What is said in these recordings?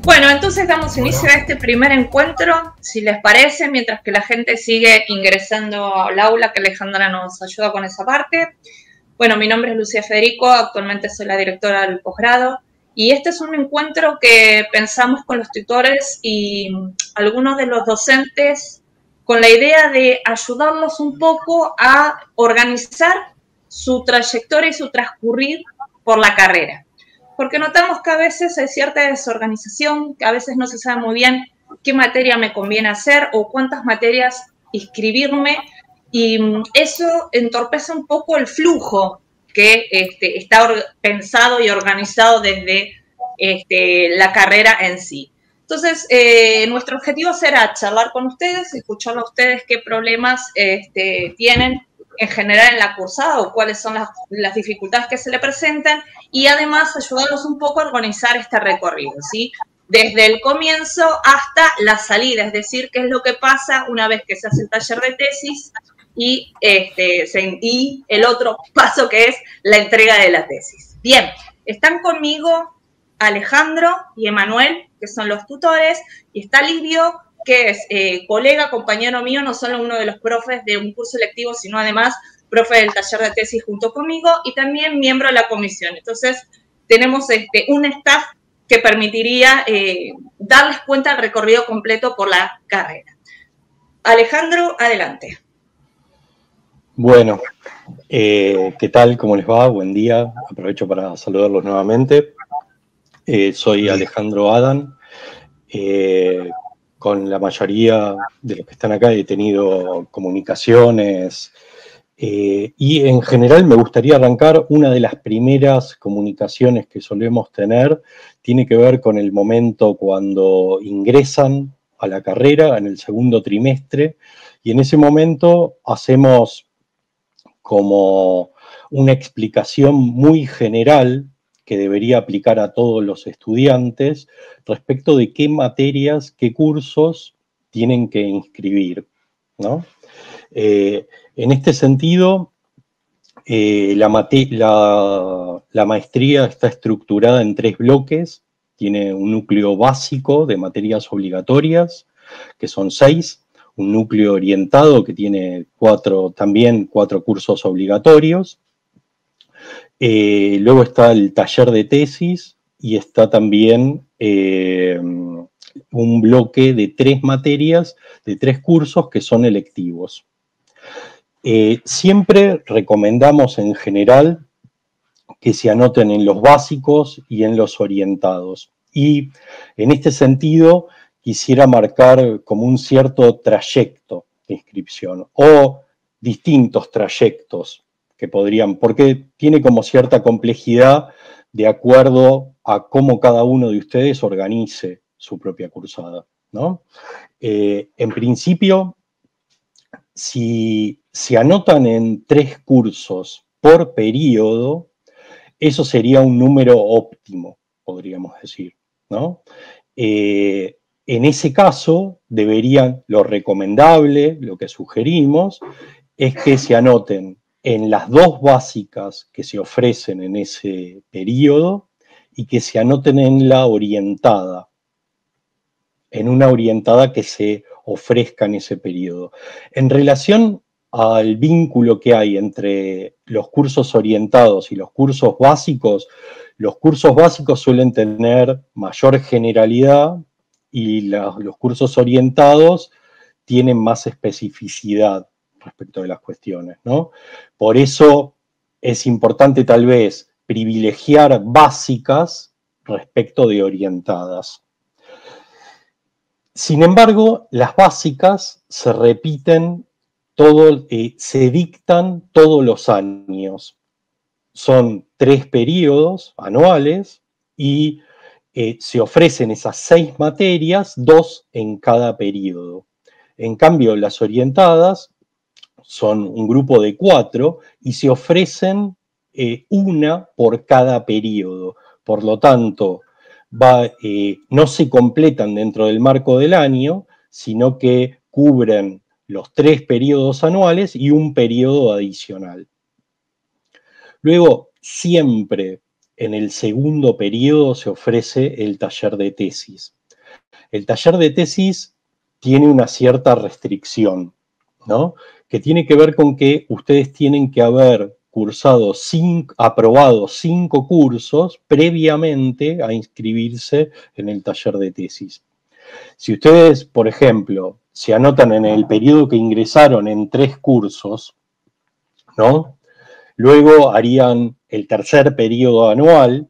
Bueno, entonces damos inicio a este primer encuentro, si les parece, mientras que la gente sigue ingresando al aula, que Alejandra nos ayuda con esa parte. Bueno, mi nombre es Lucía Federico, actualmente soy la directora del posgrado, y este es un encuentro que pensamos con los tutores y algunos de los docentes con la idea de ayudarlos un poco a organizar su trayectoria y su transcurrir por la carrera. Porque notamos que a veces hay cierta desorganización, que a veces no se sabe muy bien qué materia me conviene hacer o cuántas materias inscribirme, y eso entorpece un poco el flujo que está pensado y organizado desde la carrera en sí. Entonces, nuestro objetivo será charlar con ustedes, escuchar a ustedes qué problemas tienen en general en la cursada o cuáles son las dificultades que se le presentan, y además ayudarlos un poco a organizar este recorrido, ¿sí? Desde el comienzo hasta la salida, es decir, qué es lo que pasa una vez que se hace el taller de tesis y el otro paso que es la entrega de la tesis. Bien, están conmigo Alejandro y Emanuel, que son los tutores, y está Livio, que es colega, compañero mío, no solo uno de los profes de un curso electivo, sino además profe del taller de tesis junto conmigo y también miembro de la comisión. Entonces, tenemos un staff que permitiría darles cuenta del recorrido completo por la carrera. Alejandro, adelante. Bueno, ¿qué tal? ¿Cómo les va? Buen día. Aprovecho para saludarlos nuevamente. Soy Alejandro Adán. Con la mayoría de los que están acá he tenido comunicaciones y en general me gustaría arrancar. Una de las primeras comunicaciones que solemos tener tiene que ver con el momento cuando ingresan a la carrera en el segundo trimestre, y en ese momento hacemos como una explicación muy general que debería aplicar a todos los estudiantes respecto de qué materias, qué cursos tienen que inscribir, ¿no? En este sentido, la maestría está estructurada en 3 bloques. Tiene un núcleo básico de materias obligatorias, que son 6, un núcleo orientado que tiene también 4 cursos obligatorios. Luego está el taller de tesis y está también un bloque de 3 materias, de 3 cursos que son electivos. Siempre recomendamos en general que se anoten en los básicos y en los orientados. Y en este sentido quisiera marcar como un cierto trayecto de inscripción o distintos trayectos que podrían, porque tiene como cierta complejidad de acuerdo a cómo cada uno de ustedes organice su propia cursada, ¿no? En principio, si se anotan en 3 cursos por periodo, eso sería un número óptimo, podríamos decir, ¿no? En ese caso, lo recomendable, lo que sugerimos, es que se anoten en las 2 básicas que se ofrecen en ese periodo y que se anoten en la orientada, en una orientada que se ofrezca en ese periodo. En relación al vínculo que hay entre los cursos orientados y los cursos básicos suelen tener mayor generalidad y los cursos orientados tienen más especificidad respecto de las cuestiones, ¿no? Por eso es importante tal vez privilegiar básicas respecto de orientadas. Sin embargo, las básicas se repiten se dictan todos los años. Son 3 periodos anuales y se ofrecen esas 6 materias, 2 en cada periodo. En cambio, las orientadas son un grupo de 4 y se ofrecen una por cada periodo. Por lo tanto, no se completan dentro del marco del año, sino que cubren los 3 periodos anuales y un periodo adicional. Luego, siempre en el segundo periodo se ofrece el taller de tesis. El taller de tesis tiene una cierta restricción, ¿no? Que tiene que ver con que ustedes tienen que haber aprobado 5 cursos previamente a inscribirse en el taller de tesis. Si ustedes, por ejemplo, se anotan en el periodo que ingresaron en 3 cursos, ¿no? Luego harían el tercer periodo anual,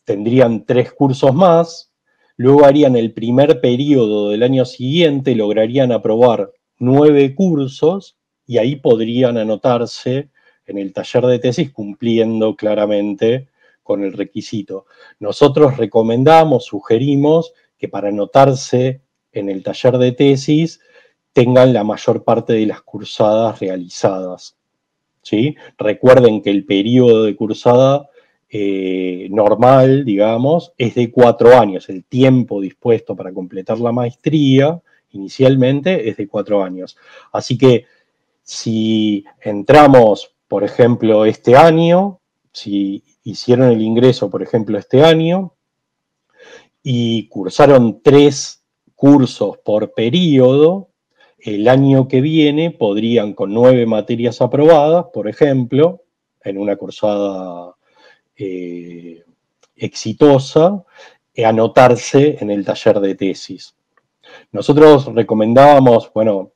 tendrían 3 cursos más, luego harían el primer periodo del año siguiente, lograrían aprobar 9 cursos y ahí podrían anotarse en el taller de tesis cumpliendo claramente con el requisito. Nosotros recomendamos, sugerimos que para anotarse en el taller de tesis tengan la mayor parte de las cursadas realizadas, ¿sí? Recuerden que el periodo de cursada normal, digamos, es de 4 años. El tiempo dispuesto para completar la maestría inicialmente es de 4 años. Así que si entramos, por ejemplo, este año, si hicieron el ingreso, por ejemplo, este año, y cursaron 3 cursos por periodo, el año que viene podrían, con 9 materias aprobadas, por ejemplo, en una cursada exitosa, anotarse en el taller de tesis. Nosotros recomendábamos, bueno,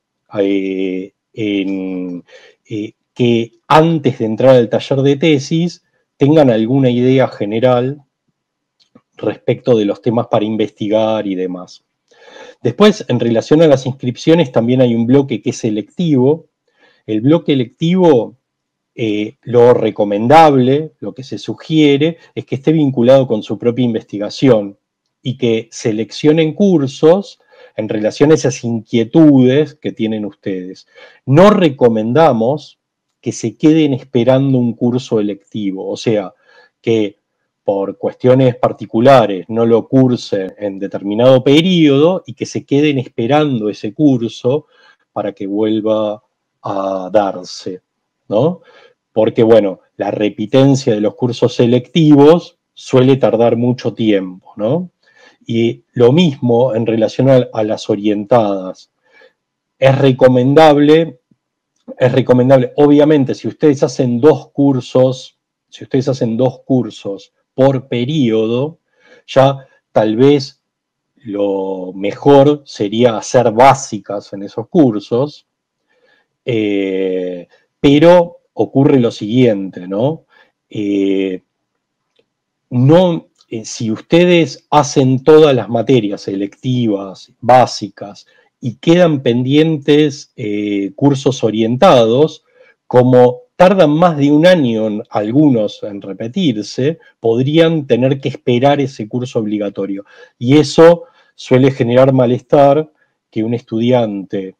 que antes de entrar al taller de tesis tengan alguna idea general respecto de los temas para investigar y demás. Después, en relación a las inscripciones, también hay un bloque que es selectivo. El bloque electivo, lo recomendable, lo que se sugiere, es que esté vinculado con su propia investigación y que seleccionen cursos en relación a esas inquietudes que tienen ustedes. No recomendamos que se queden esperando un curso electivo, o sea, que por cuestiones particulares no lo cursen en determinado periodo y que se queden esperando ese curso para que vuelva a darse, ¿no? Porque, bueno, la repitencia de los cursos selectivos suele tardar mucho tiempo, ¿no? Y lo mismo en relación a las orientadas. Es recomendable, obviamente, si ustedes hacen 2 cursos, por periodo, ya tal vez lo mejor sería hacer básicas en esos cursos, pero ocurre lo siguiente, ¿no? Si ustedes hacen todas las materias selectivas, básicas, y quedan pendientes cursos orientados, como tardan más de un año algunos en repetirse, podrían tener que esperar ese curso obligatorio. Y eso suele generar malestar, que un estudiante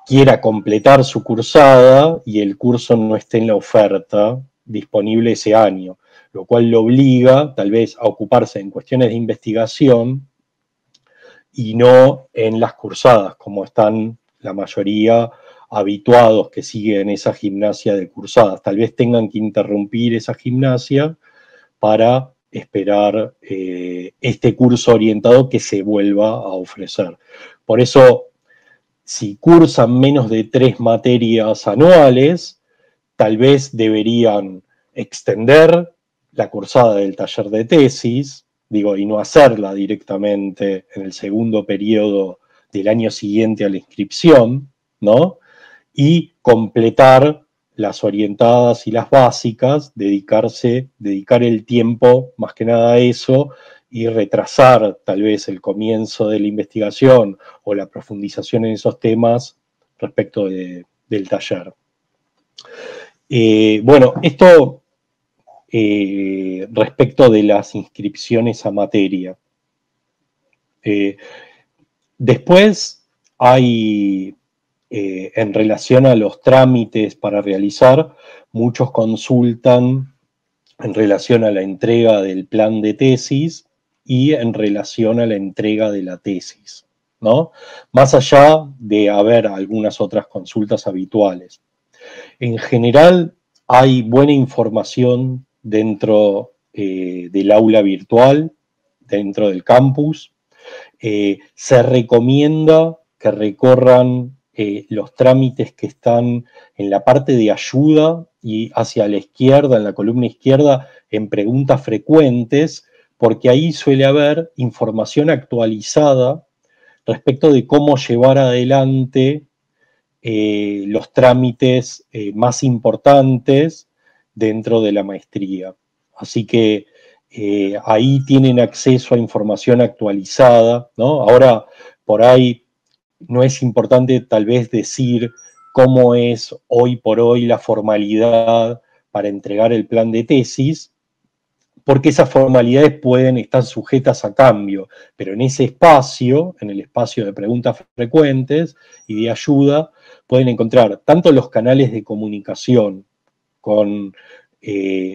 quiera completar su cursada y el curso no esté en la oferta disponible ese año, lo cual lo obliga tal vez a ocuparse en cuestiones de investigación y no en las cursadas, como están la mayoría habituados que siguen esa gimnasia de cursadas. Tal vez tengan que interrumpir esa gimnasia para esperar este curso orientado que se vuelva a ofrecer. Por eso, si cursan menos de 3 materias anuales, tal vez deberían extender la cursada del taller de tesis, y no hacerla directamente en el segundo periodo del año siguiente a la inscripción, ¿no? Y completar las orientadas y las básicas, dedicar el tiempo más que nada a eso y retrasar tal vez el comienzo de la investigación o la profundización en esos temas respecto del taller. Bueno, esto respecto de las inscripciones a materia. Después hay, en relación a los trámites para realizar, muchos consultan en relación a la entrega del plan de tesis y en relación a la entrega de la tesis, ¿no? Más allá de haber algunas otras consultas habituales. En general, hay buena información dentro del aula virtual, dentro del campus. Se recomienda que recorran los trámites que están en la parte de ayuda y hacia la izquierda, en la columna izquierda, en preguntas frecuentes, porque ahí suele haber información actualizada respecto de cómo llevar adelante los trámites más importantes dentro de la maestría. Así que ahí tienen acceso a información actualizada, ¿no? Ahora, por ahí no es importante tal vez decir cómo es hoy por hoy la formalidad para entregar el plan de tesis, porque esas formalidades pueden estar sujetas a cambio, pero en ese espacio, en el espacio de preguntas frecuentes y de ayuda, pueden encontrar tanto los canales de comunicación con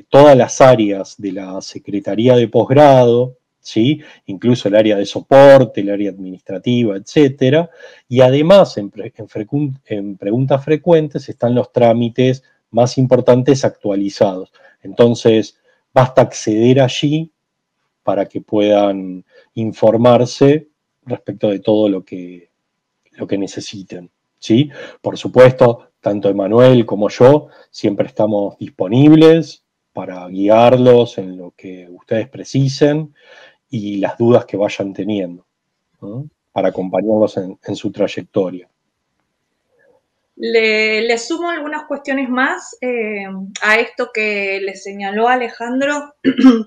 todas las áreas de la Secretaría de Posgrado, ¿sí? Incluso el área de soporte, el área administrativa, etcétera, y además en preguntas frecuentes están los trámites más importantes actualizados. Entonces, basta acceder allí para que puedan informarse respecto de todo lo que necesiten, ¿sí? Por supuesto, tanto Emanuel como yo siempre estamos disponibles para guiarlos en lo que ustedes precisen y las dudas que vayan teniendo, ¿no? Para acompañarlos en su trayectoria. Le sumo algunas cuestiones más a esto que le señaló Alejandro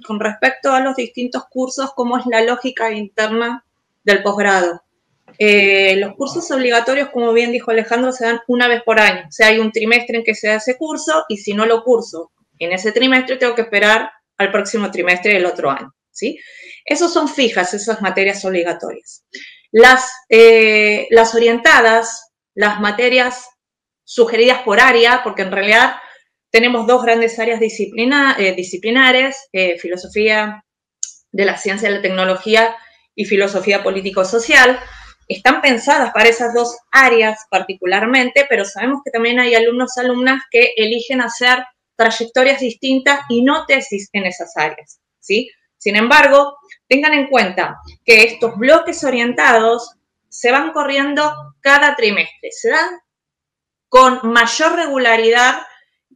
con respecto a los distintos cursos, cómo es la lógica interna del posgrado. Los cursos obligatorios, como bien dijo Alejandro, se dan una vez por año. O sea, hay un trimestre en que se da ese curso y si no lo curso en ese trimestre, tengo que esperar al próximo trimestre del otro año, ¿sí? Esas son fijas, esas materias obligatorias. Las orientadas, las materias sugeridas por área, porque en realidad tenemos dos grandes áreas disciplinares, filosofía de la ciencia y la tecnología y filosofía político-social. Están pensadas para esas dos áreas particularmente, pero sabemos que también hay alumnos, alumnas que eligen hacer trayectorias distintas y no tesis en esas áreas, ¿sí? Sin embargo, tengan en cuenta que estos bloques orientados se van corriendo cada trimestre, se dan con mayor regularidad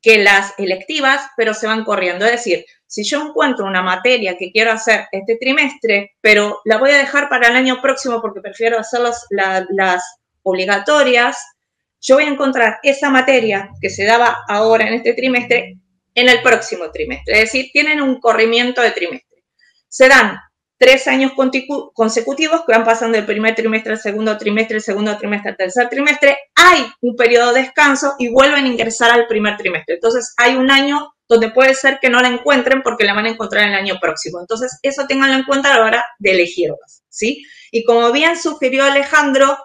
que las electivas, pero se van corriendo. Es decir, si yo encuentro una materia que quiero hacer este trimestre, pero la voy a dejar para el año próximo porque prefiero hacer las obligatorias, yo voy a encontrar esa materia que se daba ahora en este trimestre en el próximo trimestre. Es decir, tienen un corrimiento de trimestre. Se dan 3 años consecutivos que van pasando del primer trimestre al segundo trimestre, el segundo trimestre al tercer trimestre. Hay un periodo de descanso y vuelven a ingresar al primer trimestre. Entonces, hay un año donde puede ser que no la encuentren porque la van a encontrar en el año próximo. Entonces, eso ténganlo en cuenta a la hora de elegirlas, ¿sí? Y como bien sugirió Alejandro,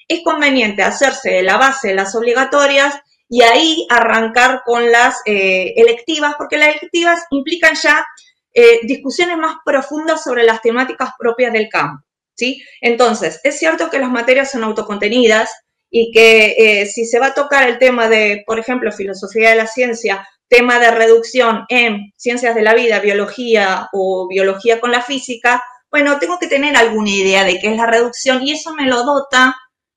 es conveniente hacerse de la base de las obligatorias y ahí arrancar con las electivas, porque las electivas implican ya discusiones más profundas sobre las temáticas propias del campo, ¿sí? Entonces, es cierto que las materias son autocontenidas y que si se va a tocar el tema de, por ejemplo, filosofía de la ciencia, tema de reducción en ciencias de la vida, biología o biología con la física, bueno, tengo que tener alguna idea de qué es la reducción y eso me lo dota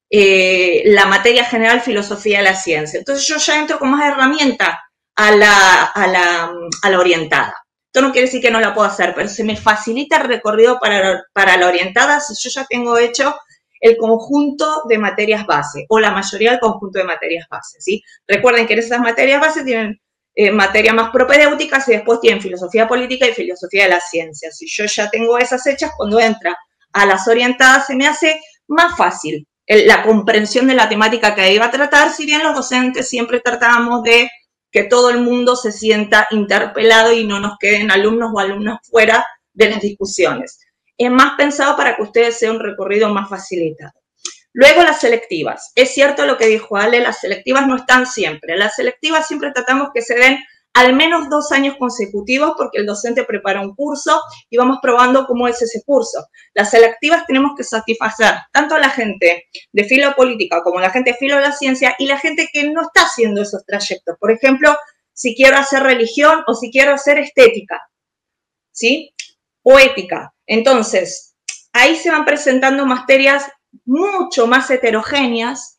la materia general filosofía de la ciencia. Entonces yo ya entro con más herramienta a la orientada. Esto no quiere decir que no la puedo hacer, pero se me facilita el recorrido para la orientada si yo ya tengo hecho el conjunto de materias base o la mayoría del conjunto de materias base, ¿sí? Recuerden que en esas materias base tienen materias más propedéuticas y después tienen filosofía política y filosofía de la ciencia. Si yo ya tengo esas hechas, cuando entra a las orientadas se me hace más fácil la comprensión de la temática que iba a tratar, si bien los docentes siempre tratábamos de que todo el mundo se sienta interpelado y no nos queden alumnos o alumnas fuera de las discusiones. Es más pensado para que ustedes sea un recorrido más facilitado. Luego las selectivas. Es cierto lo que dijo Ale, las selectivas no están siempre. Las selectivas siempre tratamos que se den al menos 2 años consecutivos porque el docente prepara un curso y vamos probando cómo es ese curso. Las selectivas tenemos que satisfacer tanto a la gente de filopolítica como a la gente de filo de la ciencia y la gente que no está haciendo esos trayectos. Por ejemplo, si quiero hacer religión o si quiero hacer estética, ¿sí? O ética. Entonces, ahí se van presentando materias mucho más heterogéneas,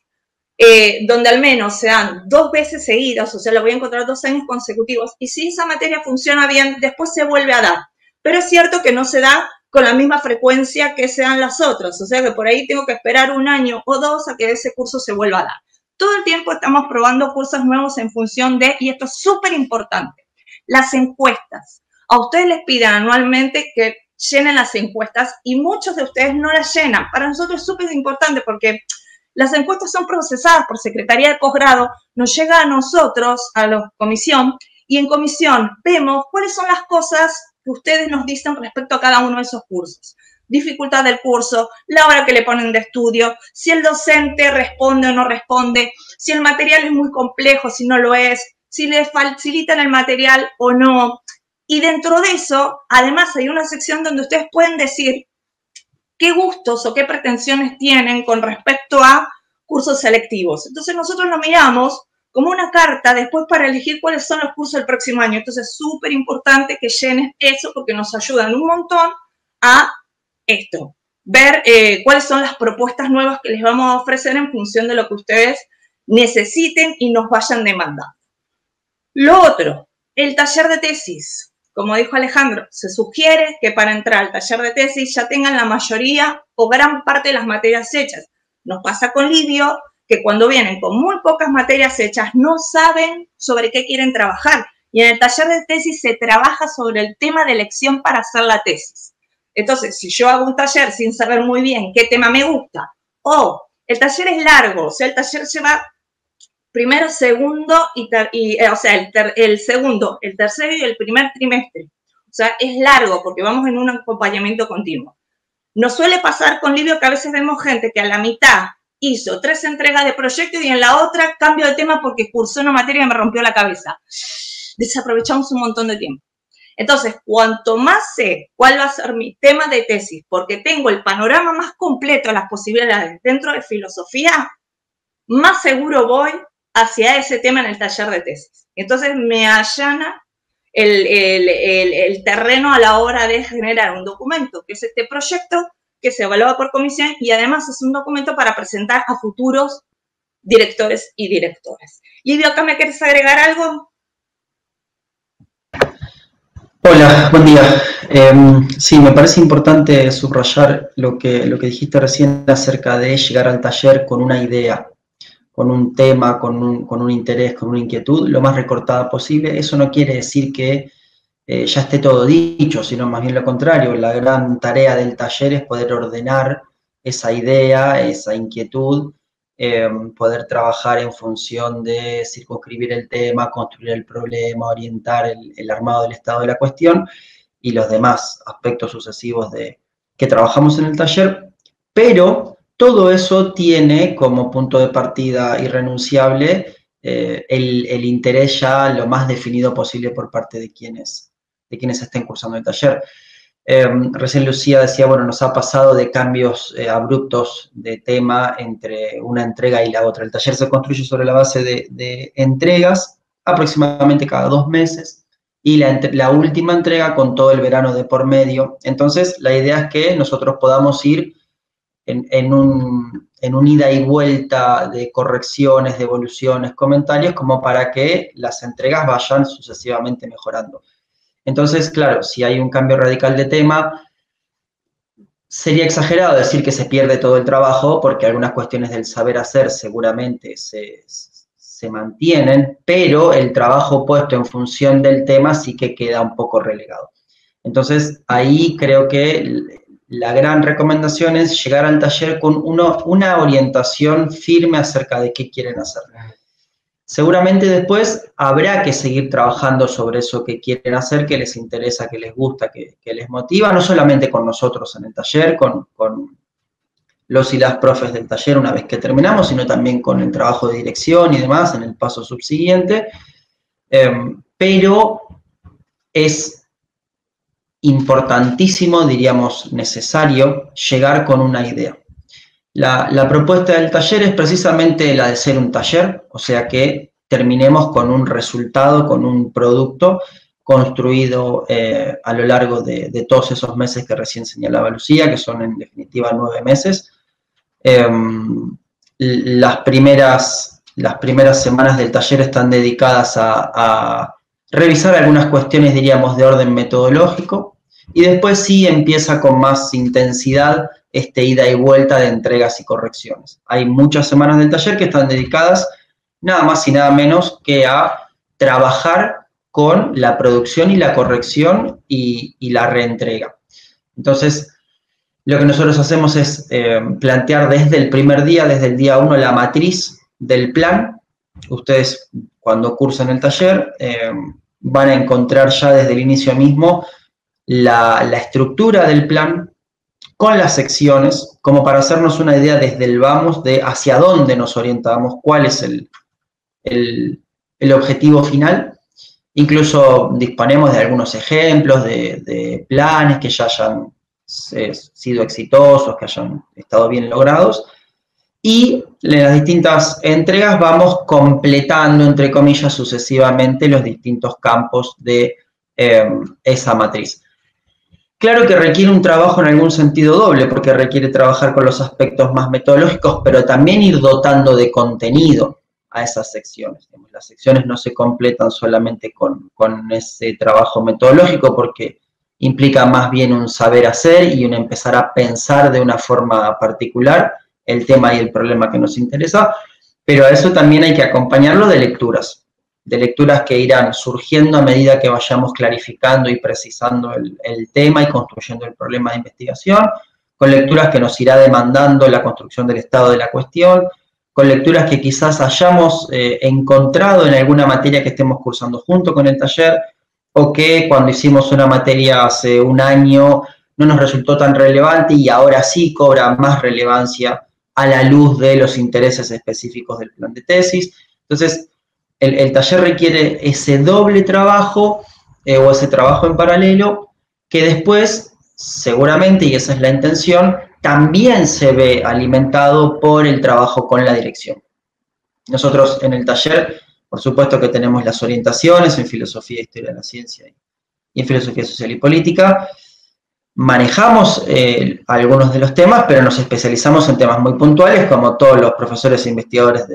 donde al menos se dan 2 veces seguidas, o sea, lo voy a encontrar 2 años consecutivos, y si esa materia funciona bien, después se vuelve a dar. Pero es cierto que no se da con la misma frecuencia que se dan las otras, o sea que por ahí tengo que esperar 1 año o 2 a que ese curso se vuelva a dar. Todo el tiempo estamos probando cursos nuevos en función de, y esto es súper importante, las encuestas. A ustedes les piden anualmente que llenen las encuestas y muchos de ustedes no las llenan. Para nosotros es súper importante porque las encuestas son procesadas por Secretaría de Posgrado, nos llega a nosotros, a la comisión, y en comisión vemos cuáles son las cosas que ustedes nos dicen respecto a cada uno de esos cursos. Dificultad del curso, la hora que le ponen de estudio, si el docente responde o no responde, si el material es muy complejo, si no lo es, si le facilitan el material o no. Y dentro de eso, además, hay una sección donde ustedes pueden decir qué gustos o qué pretensiones tienen con respecto a cursos selectivos. Entonces nosotros lo miramos como una carta después para elegir cuáles son los cursos del próximo año. Entonces es súper importante que llenen eso porque nos ayudan un montón a esto, ver cuáles son las propuestas nuevas que les vamos a ofrecer en función de lo que ustedes necesiten y nos vayan demandando. Lo otro, el taller de tesis. Como dijo Alejandro, se sugiere que para entrar al taller de tesis ya tengan la mayoría o gran parte de las materias hechas. Nos pasa con Livio, que cuando vienen con muy pocas materias hechas no saben sobre qué quieren trabajar. Y en el taller de tesis se trabaja sobre el tema de elección para hacer la tesis. Entonces, si yo hago un taller sin saber muy bien qué tema me gusta, o el taller es largo, o sea, el taller lleva primero, segundo, o sea, el segundo, el tercero y el primer trimestre. O sea, es largo porque vamos en un acompañamiento continuo. Nos suele pasar con Livio que a veces vemos gente que a la mitad hizo 3 entregas de proyecto y en la otra cambio de tema porque cursó una materia y me rompió la cabeza. Desaprovechamos un montón de tiempo. Entonces, cuanto más sé cuál va a ser mi tema de tesis, porque tengo el panorama más completo de las posibilidades dentro de filosofía, más seguro voy hacia ese tema en el taller de tesis. Entonces me allana el terreno a la hora de generar un documento, que es este proyecto que se evalúa por comisión y además es un documento para presentar a futuros directores y directoras. Livio, ¿acá me quieres agregar algo? Hola, buen día. Sí, me parece importante subrayar lo que dijiste recién acerca de llegar al taller con una idea, con un tema, con un interés, con una inquietud, lo más recortada posible. Eso no quiere decir que ya esté todo dicho, sino más bien lo contrario. La gran tarea del taller es poder ordenar esa idea, esa inquietud, poder trabajar en función de circunscribir el tema, construir el problema, orientar el armado del estado de la cuestión y los demás aspectos sucesivos que trabajamos en el taller, pero todo eso tiene como punto de partida irrenunciable el interés ya lo más definido posible por parte de quienes estén cursando el taller. Recién Lucía decía, bueno, nos ha pasado de cambios abruptos de tema entre una entrega y la otra. El taller se construye sobre la base de entregas aproximadamente cada 2 meses y la última entrega con todo el verano de por medio. Entonces, la idea es que nosotros podamos ir en un ida y vuelta de correcciones, de evoluciones, comentarios, como para que las entregas vayan sucesivamente mejorando. Entonces, claro, si hay un cambio radical de tema, sería exagerado decir que se pierde todo el trabajo, porque algunas cuestiones del saber hacer seguramente se mantienen, pero el trabajo puesto en función del tema sí que queda un poco relegado. Entonces, ahí creo que la gran recomendación es llegar al taller con una orientación firme acerca de qué quieren hacer. Seguramente después habrá que seguir trabajando sobre eso que quieren hacer, que les interesa, que les gusta, que les motiva, no solamente con nosotros en el taller, con los y las profes del taller una vez que terminamos, sino también con el trabajo de dirección y demás en el paso subsiguiente, pero es importantísimo, diríamos necesario, llegar con una idea. La propuesta del taller es precisamente la de ser un taller, o sea que terminemos con un resultado, con un producto construido a lo largo de todos esos meses que recién señalaba Lucía, que son en definitiva 9 meses. Las primeras semanas del taller están dedicadas a revisar algunas cuestiones, diríamos, de orden metodológico, y después sí empieza con más intensidad este ida y vuelta de entregas y correcciones. Hay muchas semanas del taller que están dedicadas nada más y nada menos que a trabajar con la producción y la corrección y la reentrega. Entonces, lo que nosotros hacemos es plantear desde el primer día, desde el día 1, la matriz del plan. Ustedes, cuando cursan el taller, van a encontrar ya desde el inicio mismo la estructura del plan con las secciones, como para hacernos una idea desde el vamos de hacia dónde nos orientamos, cuál es el objetivo final. Incluso disponemos de algunos ejemplos de planes que ya hayan sido exitosos, que hayan estado bien logrados, y en las distintas entregas vamos completando, entre comillas, sucesivamente los distintos campos de esa matriz. Claro que requiere un trabajo en algún sentido doble, porque requiere trabajar con los aspectos más metodológicos, pero también ir dotando de contenido a esas secciones. Las secciones no se completan solamente con ese trabajo metodológico, porque implica más bien un saber hacer y un empezar a pensar de una forma particular el tema y el problema que nos interesa, pero a eso también hay que acompañarlo de lecturas que irán surgiendo a medida que vayamos clarificando y precisando el tema y construyendo el problema de investigación, con lecturas que nos irá demandando la construcción del estado de la cuestión, con lecturas que quizás hayamos encontrado en alguna materia que estemos cursando junto con el taller, o que cuando hicimos una materia hace un año no nos resultó tan relevante y ahora sí cobra más relevancia a la luz de los intereses específicos del plan de tesis. Entonces, el taller requiere ese doble trabajo o ese trabajo en paralelo que después, seguramente, y esa es la intención, también se ve alimentado por el trabajo con la dirección. Nosotros en el taller, por supuesto que tenemos las orientaciones en filosofía, historia de la ciencia y en filosofía social y política. Manejamos algunos de los temas, pero nos especializamos en temas muy puntuales, como todos los profesores e investigadores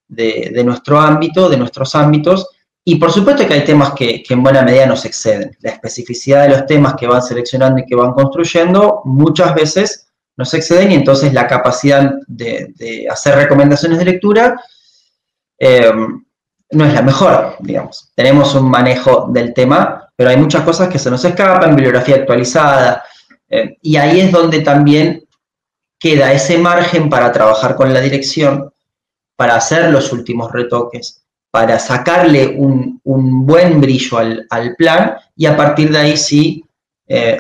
de nuestro ámbito, de nuestros ámbitos, y por supuesto que hay temas que en buena medida nos exceden. La especificidad de los temas que van seleccionando y que van construyendo muchas veces nos exceden, y entonces la capacidad de hacer recomendaciones de lectura no es la mejor, digamos. Tenemos un manejo del tema, pero hay muchas cosas que se nos escapan, bibliografía actualizada, y ahí es donde también queda ese margen para trabajar con la dirección, para hacer los últimos retoques, para sacarle un buen brillo al plan, y a partir de ahí sí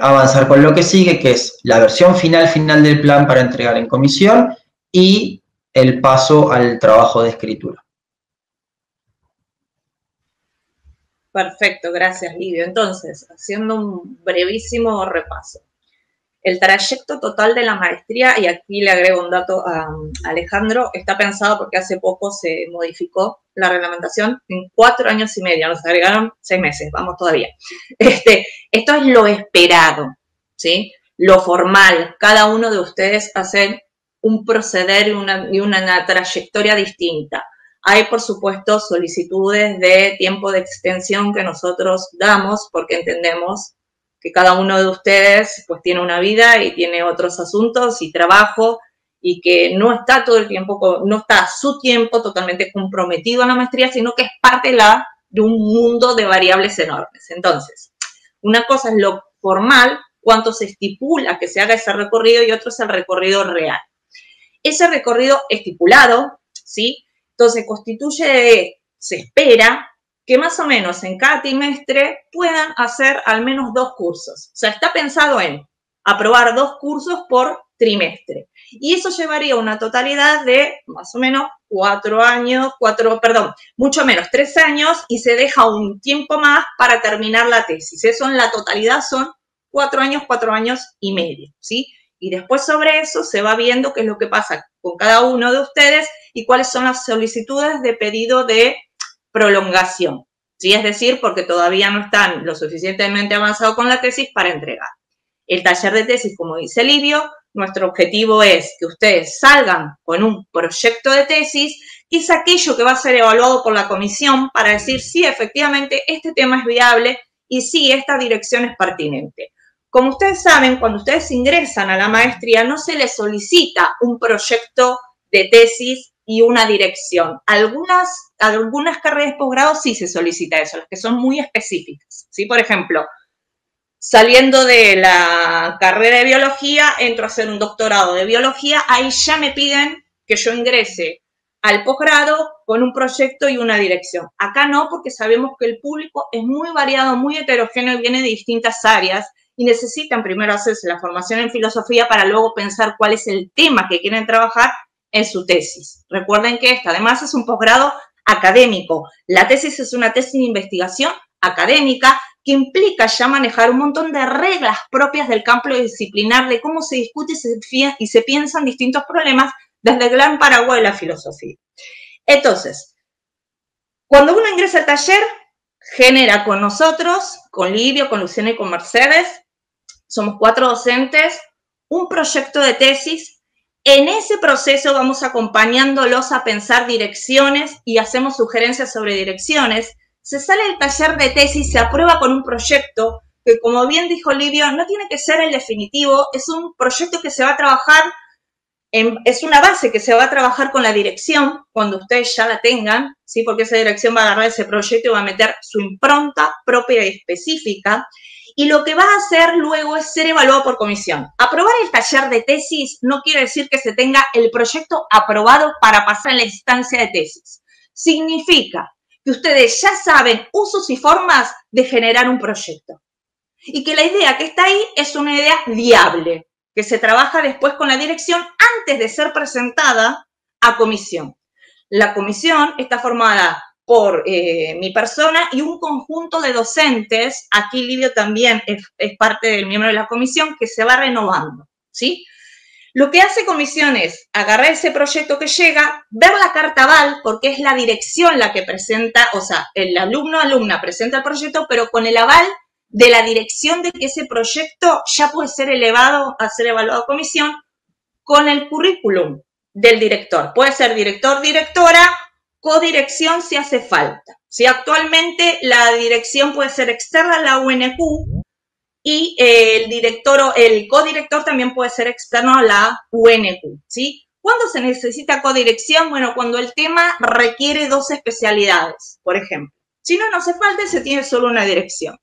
avanzar con lo que sigue, que es la versión final del plan para entregar en comisión y el paso al trabajo de escritura. Perfecto, gracias, Livio. Entonces, haciendo un brevísimo repaso. El trayecto total de la maestría, y aquí le agrego un dato a Alejandro, está pensado porque hace poco se modificó la reglamentación en 4 años y medio, nos agregaron 6 meses, vamos todavía. Esto es lo esperado, ¿sí? Lo formal, cada uno de ustedes hace un proceder y una trayectoria distinta. Hay, por supuesto, solicitudes de tiempo de extensión que nosotros damos porque entendemos que cada uno de ustedes pues tiene una vida y tiene otros asuntos y trabajo, y que no está todo el tiempo, no está su tiempo totalmente comprometido a la maestría, sino que es parte de un mundo de variables enormes. Entonces, una cosa es lo formal, cuánto se estipula que se haga ese recorrido, y otro es el recorrido real. Ese recorrido estipulado, ¿sí? Entonces, se espera que más o menos en cada trimestre puedan hacer al menos 2 cursos. O sea, está pensado en aprobar 2 cursos por trimestre. Y eso llevaría una totalidad de más o menos 4 años, mucho menos 3 años, y se deja un tiempo más para terminar la tesis. Eso en la totalidad son 4 años y medio, ¿sí? Y después sobre eso se va viendo qué es lo que pasa con cada uno de ustedes y cuáles son las solicitudes de pedido de prolongación, ¿sí? Es decir, porque todavía no están lo suficientemente avanzados con la tesis para entregar. El taller de tesis, como dice Livio, nuestro objetivo es que ustedes salgan con un proyecto de tesis, que es aquello que va a ser evaluado por la comisión para decir si efectivamente este tema es viable y si esta dirección es pertinente. Como ustedes saben, cuando ustedes ingresan a la maestría no se les solicita un proyecto de tesis y una dirección. Algunas carreras de posgrado sí se solicita eso, las que son muy específicas, ¿sí? Por ejemplo, saliendo de la carrera de biología, entro a hacer un doctorado de biología, ahí ya me piden que yo ingrese al posgrado con un proyecto y una dirección. Acá no, porque sabemos que el público es muy variado, muy heterogéneo y viene de distintas áreas y necesitan primero hacerse la formación en filosofía para luego pensar cuál es el tema que quieren trabajar en su tesis. Recuerden que esta además es un posgrado académico. La tesis es una tesis de investigación académica que implica ya manejar un montón de reglas propias del campo disciplinar, de cómo se discute y se piensan distintos problemas desde el gran paraguas de la filosofía. Entonces, cuando uno ingresa al taller, genera con nosotros, con Livio, con Luciana y con Mercedes, somos 4 docentes, un proyecto de tesis. En ese proceso vamos acompañándolos a pensar direcciones y hacemos sugerencias sobre direcciones. Se sale del taller de tesis, se aprueba con un proyecto que, como bien dijo Livio, no tiene que ser el definitivo, es un proyecto que se va a trabajar, es una base que se va a trabajar con la dirección cuando ustedes ya la tengan, ¿sí? Porque esa dirección va a agarrar ese proyecto y va a meter su impronta propia y específica. Y lo que va a hacer luego es ser evaluado por comisión. Aprobar el taller de tesis no quiere decir que se tenga el proyecto aprobado para pasar a la instancia de tesis. Significa que ustedes ya saben usos y formas de generar un proyecto. Y que la idea que está ahí es una idea viable, que se trabaja después con la dirección antes de ser presentada a comisión. La comisión está formada por mi persona y un conjunto de docentes. Aquí Livio también es parte del miembro de la comisión que se va renovando, ¿sí? Lo que hace comisión es agarrar ese proyecto que llega, ver la carta aval, porque es la dirección la que presenta, o sea, el alumno o alumna presenta el proyecto, pero con el aval de la dirección de que ese proyecto ya puede ser elevado a ser evaluado a comisión, con el currículum del director. Puede ser director, directora, codirección si hace falta. ¿Sí? Actualmente la dirección puede ser externa a la UNQ y el codirector también puede ser externo a la UNQ. ¿Sí? ¿Cuándo se necesita codirección? Bueno, cuando el tema requiere 2 especialidades, por ejemplo. Si no hace falta, se tiene solo una dirección.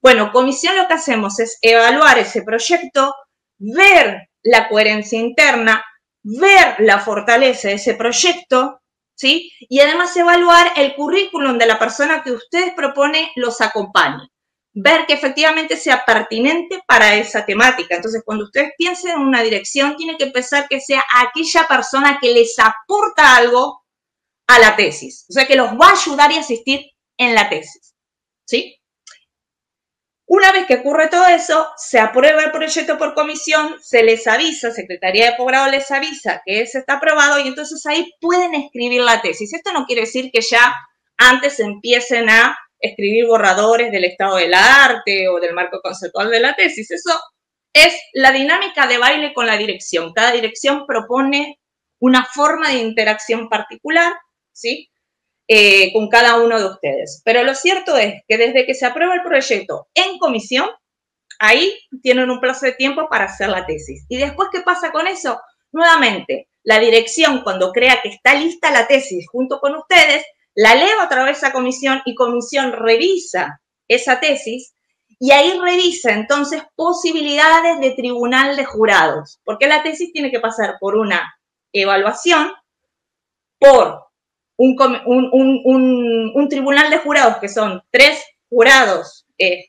Bueno, comisión lo que hacemos es evaluar ese proyecto, ver la coherencia interna, ver la fortaleza de ese proyecto, ¿sí? Y además evaluar el currículum de la persona que ustedes propone los acompañe. Ver que efectivamente sea pertinente para esa temática. Entonces, cuando ustedes piensen en una dirección, tiene que pensar que sea aquella persona que les aporta algo a la tesis. O sea, que los va a ayudar y asistir en la tesis, ¿sí? Una vez que ocurre todo eso, se aprueba el proyecto por comisión, se les avisa, Secretaría de Posgrado les avisa que ese está aprobado y entonces ahí pueden escribir la tesis. Esto no quiere decir que ya antes empiecen a escribir borradores del estado del arte o del marco conceptual de la tesis. Eso es la dinámica de baile con la dirección. Cada dirección propone una forma de interacción particular, ¿sí? Con cada uno de ustedes. Pero lo cierto es que desde que se aprueba el proyecto en comisión, ahí tienen un plazo de tiempo para hacer la tesis. ¿Y después qué pasa con eso? Nuevamente, la dirección, cuando crea que está lista la tesis junto con ustedes, la eleva otra vez a comisión y comisión revisa esa tesis y ahí revisa entonces posibilidades de tribunal de jurados, porque la tesis tiene que pasar por una evaluación, por un tribunal de jurados que son 3 jurados, 3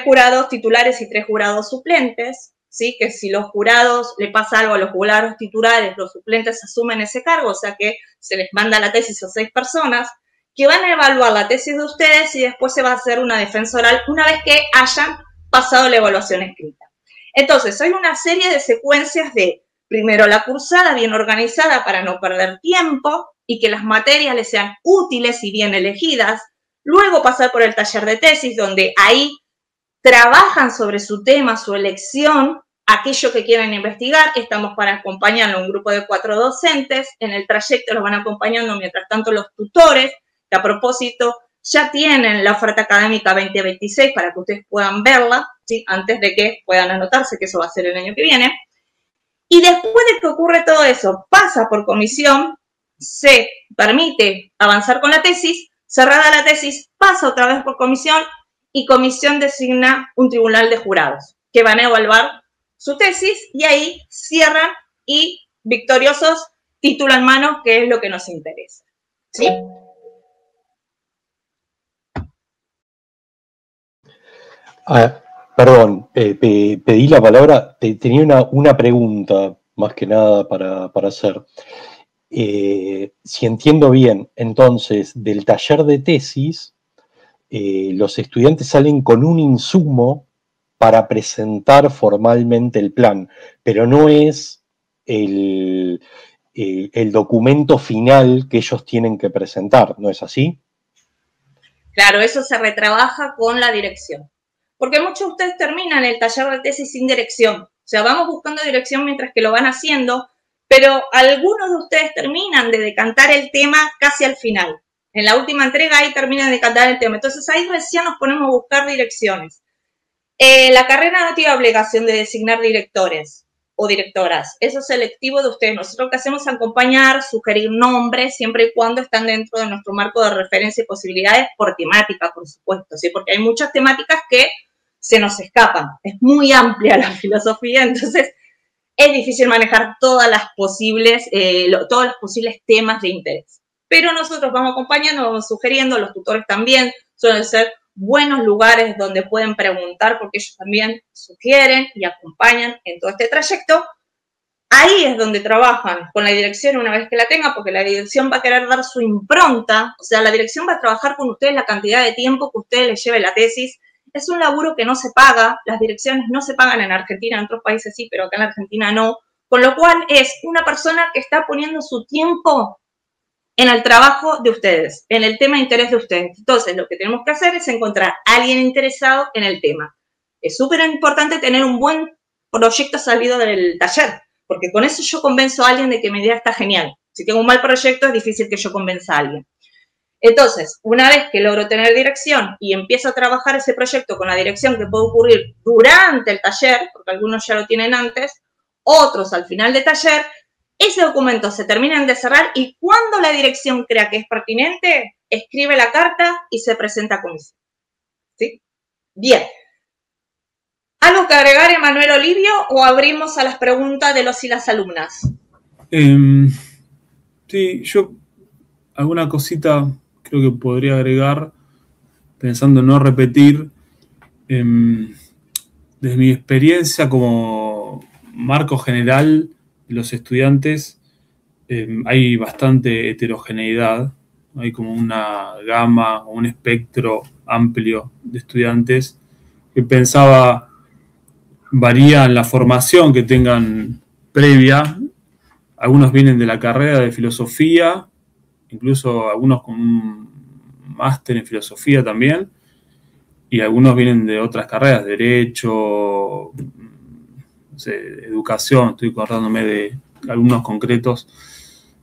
jurados titulares y 3 jurados suplentes, ¿sí? Que si los jurados le pasa algo a los jurados titulares, los suplentes asumen ese cargo, o sea que se les manda la tesis a 6 personas que van a evaluar la tesis de ustedes y después se va a hacer una defensa oral una vez que hayan pasado la evaluación escrita. Entonces, hay una serie de secuencias de primero la cursada bien organizada para no perder tiempo y que las materias les sean útiles y bien elegidas. Luego pasar por el taller de tesis, donde ahí trabajan sobre su tema, su elección, aquello que quieran investigar. Estamos para acompañar a un grupo de 4 docentes. En el trayecto los van acompañando mientras tanto los tutores, que a propósito ya tienen la oferta académica 2026 para que ustedes puedan verla, ¿sí? Antes de que puedan anotarse, que eso va a ser el año que viene. Y después de que ocurre todo eso, pasa por comisión, se permite avanzar con la tesis, cerrada la tesis, pasa otra vez por comisión y comisión designa un tribunal de jurados que van a evaluar su tesis y ahí cierran y victoriosos, título en mano, que es lo que nos interesa. ¿Sí? Perdón, pedí la palabra, tenía una pregunta más que nada para hacer. Si entiendo bien, entonces, del taller de tesis, los estudiantes salen con un insumo para presentar formalmente el plan, pero no es el documento final que ellos tienen que presentar, ¿no es así? Claro, eso se retrabaja con la dirección. Porque muchos de ustedes terminan el taller de tesis sin dirección. O sea, vamos buscando dirección mientras que lo van haciendo, pero algunos de ustedes terminan de decantar el tema casi al final. En la última entrega ahí terminan de decantar el tema. Entonces ahí recién nos ponemos a buscar direcciones. La carrera no tiene obligación de designar directores o directoras. Eso es selectivo de ustedes. Nosotros lo que hacemos es acompañar, sugerir nombres, siempre y cuando están dentro de nuestro marco de referencia y posibilidades por temática, por supuesto, ¿sí? Porque hay muchas temáticas que se nos escapan. Es muy amplia la filosofía, entonces es difícil manejar todos los posibles temas de interés. Pero nosotros vamos acompañando, vamos sugiriendo, los tutores también suelen ser buenos lugares donde pueden preguntar porque ellos también sugieren y acompañan en todo este trayecto. Ahí es donde trabajan con la dirección una vez que la tengan, porque la dirección va a querer dar su impronta, o sea, la dirección va a trabajar con ustedes la cantidad de tiempo que ustedes les lleve la tesis. Es un laburo que no se paga, las direcciones no se pagan en Argentina, en otros países sí, pero acá en Argentina no, con lo cual es una persona que está poniendo su tiempo en el trabajo de ustedes, en el tema de interés de ustedes. Entonces, lo que tenemos que hacer es encontrar a alguien interesado en el tema. Es súper importante tener un buen proyecto salido del taller, porque con eso yo convenzo a alguien de que mi idea está genial. Si tengo un mal proyecto, es difícil que yo convenza a alguien. Entonces, una vez que logro tener dirección y empiezo a trabajar ese proyecto con la dirección que puede ocurrir durante el taller, porque algunos ya lo tienen antes, otros al final del taller, ese documento se termina de cerrar y cuando la dirección crea que es pertinente, escribe la carta y se presenta a comisión. ¿Sí? Bien. ¿Algo que agregar, Emanuel Olivio, o abrimos a las preguntas de los y las alumnas? Sí, yo alguna cosita creo que podría agregar, pensando en no repetir. Desde mi experiencia como marco general de los estudiantes, hay bastante heterogeneidad, hay como una gama o un espectro amplio de estudiantes que pensaba varía en la formación que tengan previa. Algunos vienen de la carrera de filosofía, incluso algunos con un máster en filosofía también, y algunos vienen de otras carreras, derecho, no sé, educación, estoy acordándome de alumnos concretos.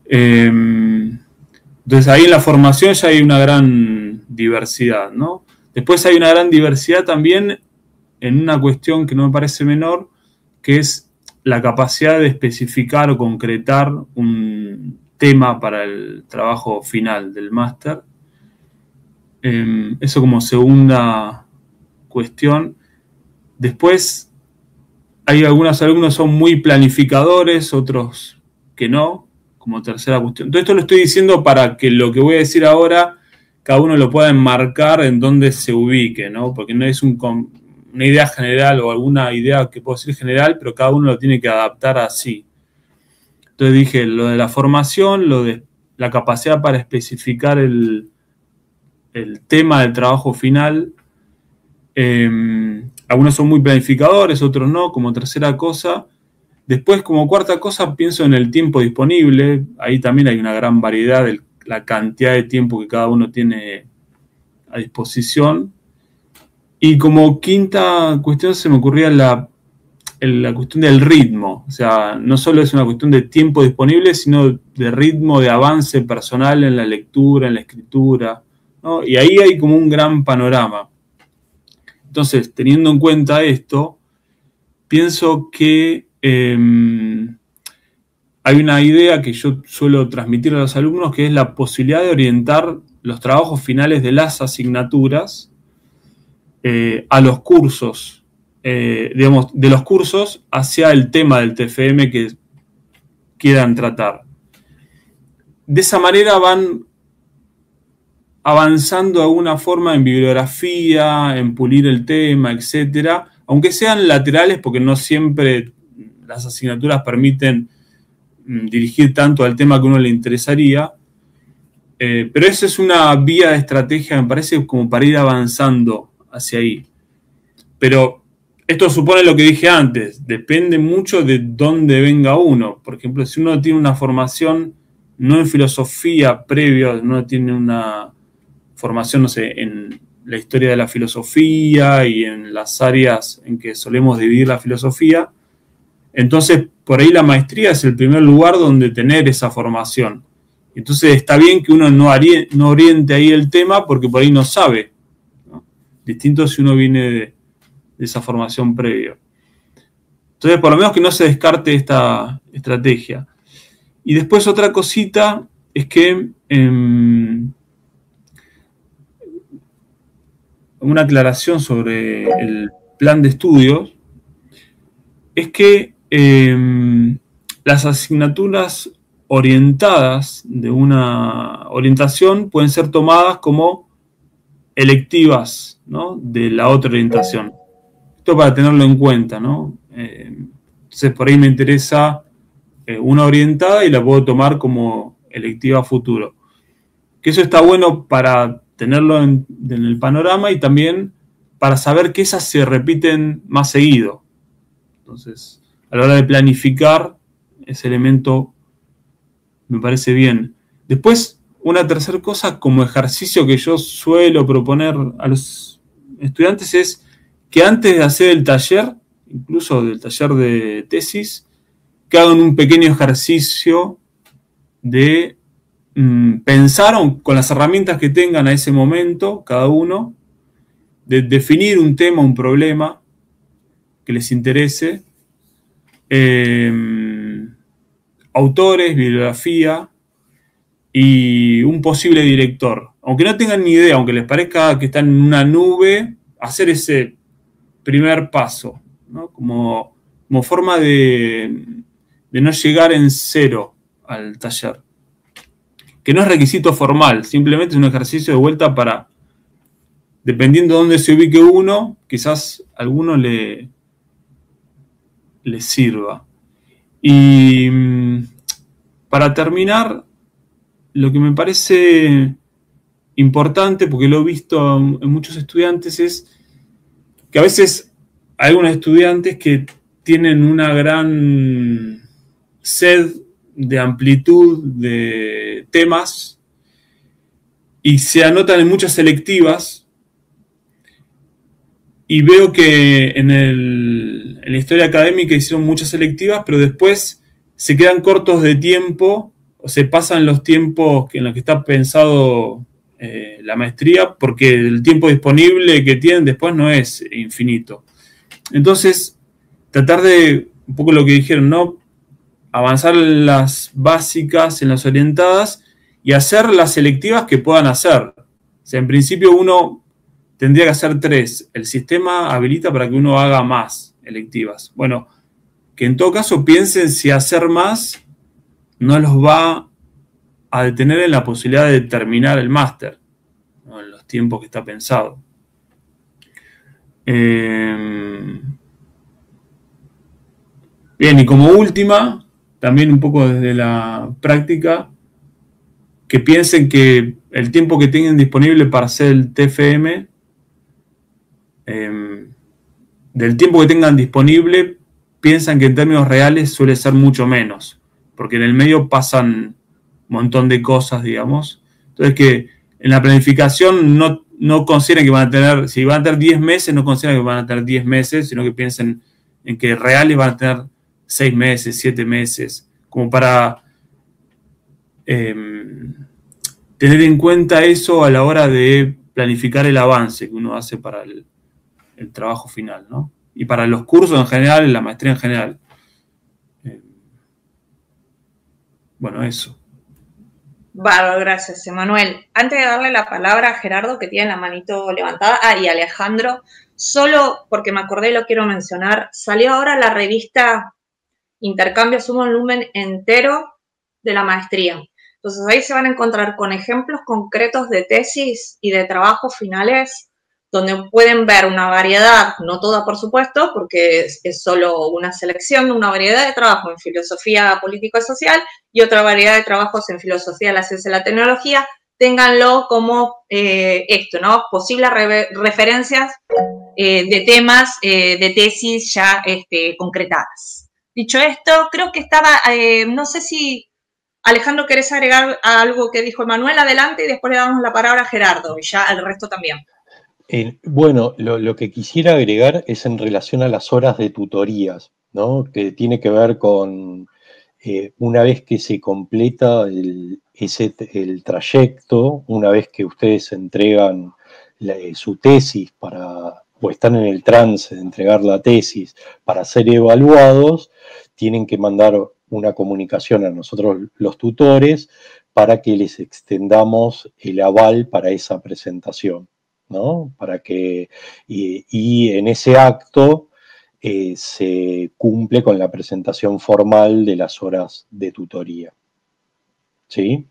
Entonces ahí en la formación ya hay una gran diversidad, ¿no? Después hay una gran diversidad también en una cuestión que no me parece menor, que es la capacidad de especificar o concretar un tema para el trabajo final del máster. Eso como segunda cuestión. Después hay algunos alumnos que son muy planificadores, otros que no, como tercera cuestión. Todo esto lo estoy diciendo para que lo que voy a decir ahora cada uno lo pueda enmarcar en donde se ubique, ¿no? Porque no es una idea general o alguna idea que puedo decir general, pero cada uno lo tiene que adaptar así. Entonces dije lo de la formación, lo de la capacidad para especificar el tema del trabajo final. Algunos son muy planificadores, otros no, como tercera cosa. Después, como cuarta cosa, pienso en el tiempo disponible. Ahí también hay una gran variedad de la cantidad de tiempo que cada uno tiene a disposición. Y como quinta cuestión se me ocurría la cuestión del ritmo. O sea, no solo es una cuestión de tiempo disponible, sino de ritmo de avance personal en la lectura, en la escritura, ¿no? Y ahí hay como un gran panorama. Entonces, teniendo en cuenta esto, pienso que hay una idea que yo suelo transmitir a los alumnos, que es la posibilidad de orientar los trabajos finales de las asignaturas a los cursos, digamos, de los cursos hacia el tema del TFM que quieran tratar. De esa manera van avanzando de alguna forma en bibliografía, en pulir el tema, etcétera, aunque sean laterales, porque no siempre las asignaturas permiten dirigir tanto al tema que a uno le interesaría, pero esa es una vía de estrategia, me parece, como para ir avanzando hacia ahí. Pero esto supone lo que dije antes, depende mucho de dónde venga uno. Por ejemplo, si uno tiene una formación no en filosofía previa, uno tiene una formación, no sé, en la historia de la filosofía y en las áreas en que solemos dividir la filosofía, entonces por ahí la maestría es el primer lugar donde tener esa formación. Entonces está bien que uno no oriente ahí el tema porque por ahí no sabe, ¿no? Distinto si uno viene de esa formación previa. Entonces, por lo menos que no se descarte esta estrategia. Y después otra cosita es que una aclaración sobre el plan de estudios es que las asignaturas orientadas de una orientación pueden ser tomadas como electivas, ¿no?, de la otra orientación. Esto para tenerlo en cuenta, ¿no? Entonces por ahí me interesa una orientada y la puedo tomar como electiva futuro. Que eso está bueno para tenerlo en el panorama y también para saber que esas se repiten más seguido. Entonces, a la hora de planificar, ese elemento me parece bien. Después, una tercera cosa como ejercicio que yo suelo proponer a los estudiantes es que antes de hacer el taller, incluso del taller de tesis, que hagan un pequeño ejercicio de pensar con las herramientas que tengan a ese momento, cada uno, de definir un tema, un problema que les interese, autores, bibliografía y un posible director. Aunque no tengan ni idea, aunque les parezca que están en una nube, hacer ese primer paso, ¿no? Como forma de no llegar en cero al taller. Que no es requisito formal, simplemente es un ejercicio de vuelta para, dependiendo de dónde se ubique uno, quizás a alguno le sirva. Y para terminar, lo que me parece importante, porque lo he visto en muchos estudiantes, es que a veces hay algunos estudiantes que tienen una gran sed de amplitud de temas y se anotan en muchas selectivas, y veo que en la historia académica hicieron muchas selectivas, pero después se quedan cortos de tiempo o se pasan los tiempos en los que está pensado la maestría, porque el tiempo disponible que tienen después no es infinito. Entonces, tratar de, un poco lo que dijeron, ¿no?, avanzar en las básicas, en las orientadas, y hacer las selectivas que puedan hacer. O sea, en principio uno tendría que hacer 3. El sistema habilita para que uno haga más electivas. Bueno, que en todo caso piensen si hacer más no los va a detener en la posibilidad de terminar el máster, ¿no?, en los tiempos que está pensado. Bien, y como última, también un poco desde la práctica, que piensen que el tiempo que tengan disponible para hacer el TFM, del tiempo que tengan disponible, piensan que en términos reales suele ser mucho menos, porque en el medio pasan un montón de cosas, digamos. Entonces que en la planificación no consideren que van a tener, si van a tener 10 meses, no consideren que van a tener 10 meses, sino que piensen en que reales van a tener 6 meses, 7 meses, como para tener en cuenta eso a la hora de planificar el avance que uno hace para el trabajo final, ¿no? Y para los cursos en general, la maestría en general. Bueno, eso. Bárbaro, gracias, Emanuel. Antes de darle la palabra a Gerardo, que tiene la manito levantada, y Alejandro, solo porque me acordé y lo quiero mencionar, salió ahora la revista Intercambios, un volumen entero de la maestría. Entonces ahí se van a encontrar con ejemplos concretos de tesis y de trabajos finales, donde pueden ver una variedad, no toda por supuesto, porque es solo una selección, una variedad de trabajos en filosofía política y social y otra variedad de trabajos en filosofía de la ciencia y la tecnología. Ténganlo como esto, ¿no? Posibles referencias de temas de tesis ya concretadas. Dicho esto, creo que estaba, no sé si Alejandro, ¿querés agregar algo que dijo Emanuel? Adelante y después le damos la palabra a Gerardo y ya al resto también. Bueno, lo que quisiera agregar es en relación a las horas de tutorías, ¿no? Que tiene que ver con una vez que se completa el trayecto, una vez que ustedes entregan su tesis o están en el trance de entregar la tesis para ser evaluados, tienen que mandar una comunicación a nosotros los tutores para que les extendamos el aval para esa presentación, ¿no? Para que, y en ese acto se cumple con la presentación formal de las horas de tutoría. ¿Sí?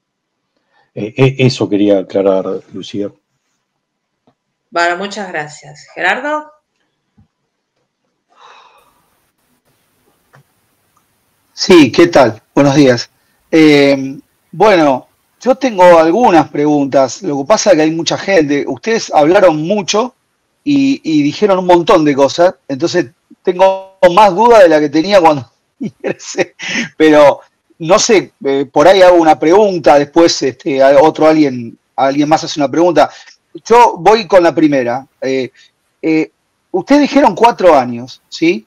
Eso quería aclarar, Lucía. Bueno, muchas gracias. Gerardo. Sí, ¿qué tal? Buenos días. Bueno, yo tengo algunas preguntas. Lo que pasa es que hay mucha gente. Ustedes hablaron mucho y dijeron un montón de cosas. Entonces tengo más dudas de la que tenía cuando ingresé. Pero no sé, por ahí hago una pregunta, después alguien más hace una pregunta. Yo voy con la primera. Ustedes dijeron 4 años, ¿sí?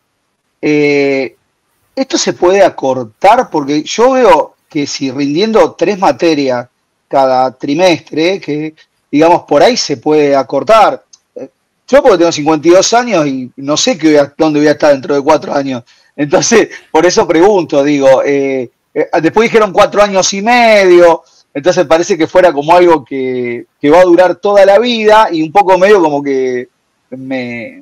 ¿Esto se puede acortar? Porque yo veo que si rindiendo 3 materias cada trimestre, que digamos por ahí se puede acortar. Yo porque tengo 52 años y no sé dónde voy a estar dentro de 4 años. Entonces, por eso pregunto, digo, después dijeron 4 años y medio, entonces parece que fuera como algo que va a durar toda la vida y un poco medio como que me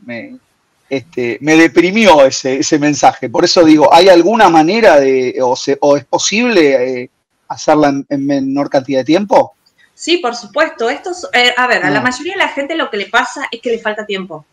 deprimió ese mensaje. Por eso digo, ¿hay alguna manera o es posible hacerla en menor cantidad de tiempo? Sí, por supuesto. A la mayoría de la gente lo que le pasa es que le falta tiempo,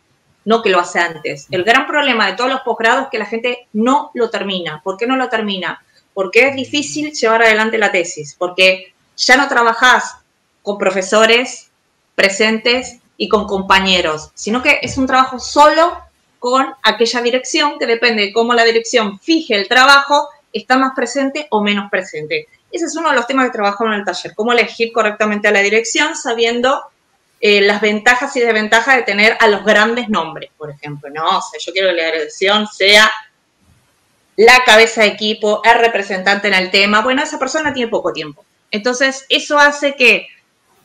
no que lo hace antes. El gran problema de todos los posgrados es que la gente no lo termina. ¿Por qué no lo termina? Porque es difícil llevar adelante la tesis, porque ya no trabajás con profesores presentes y con compañeros, sino que es un trabajo solo con aquella dirección que depende de cómo la dirección fije el trabajo, está más presente o menos presente. Ese es uno de los temas que trabajamos en el taller, cómo elegir correctamente a la dirección sabiendo las ventajas y desventajas de tener a los grandes nombres, por ejemplo, ¿no? O sea, yo quiero que la dirección sea la cabeza de equipo, el representante en el tema. Bueno, esa persona tiene poco tiempo. Entonces, eso hace que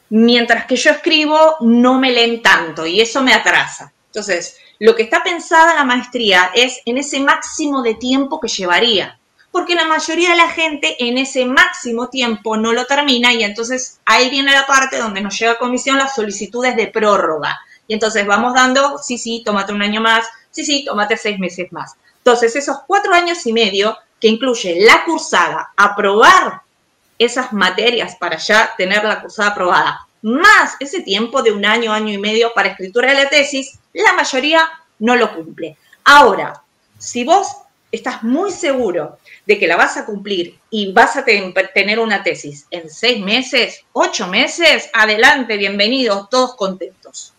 mientras que yo escribo, no me leen tanto y eso me atrasa. Entonces, lo que está pensada la maestría es en ese máximo de tiempo que llevaría, porque la mayoría de la gente en ese máximo tiempo no lo termina y entonces ahí viene la parte donde nos llega a comisión las solicitudes de prórroga. Y entonces vamos dando, sí, tómate un año más, sí, tómate 6 meses más. Entonces, esos 4 años y medio que incluye la cursada, aprobar esas materias para ya tener la cursada aprobada, más ese tiempo de 1 año, año y medio para escritura de la tesis, la mayoría no lo cumple. Ahora, si vos estás muy seguro de que la vas a cumplir y vas a tener una tesis en 6 meses, 8 meses, adelante, bienvenidos, todos contentos.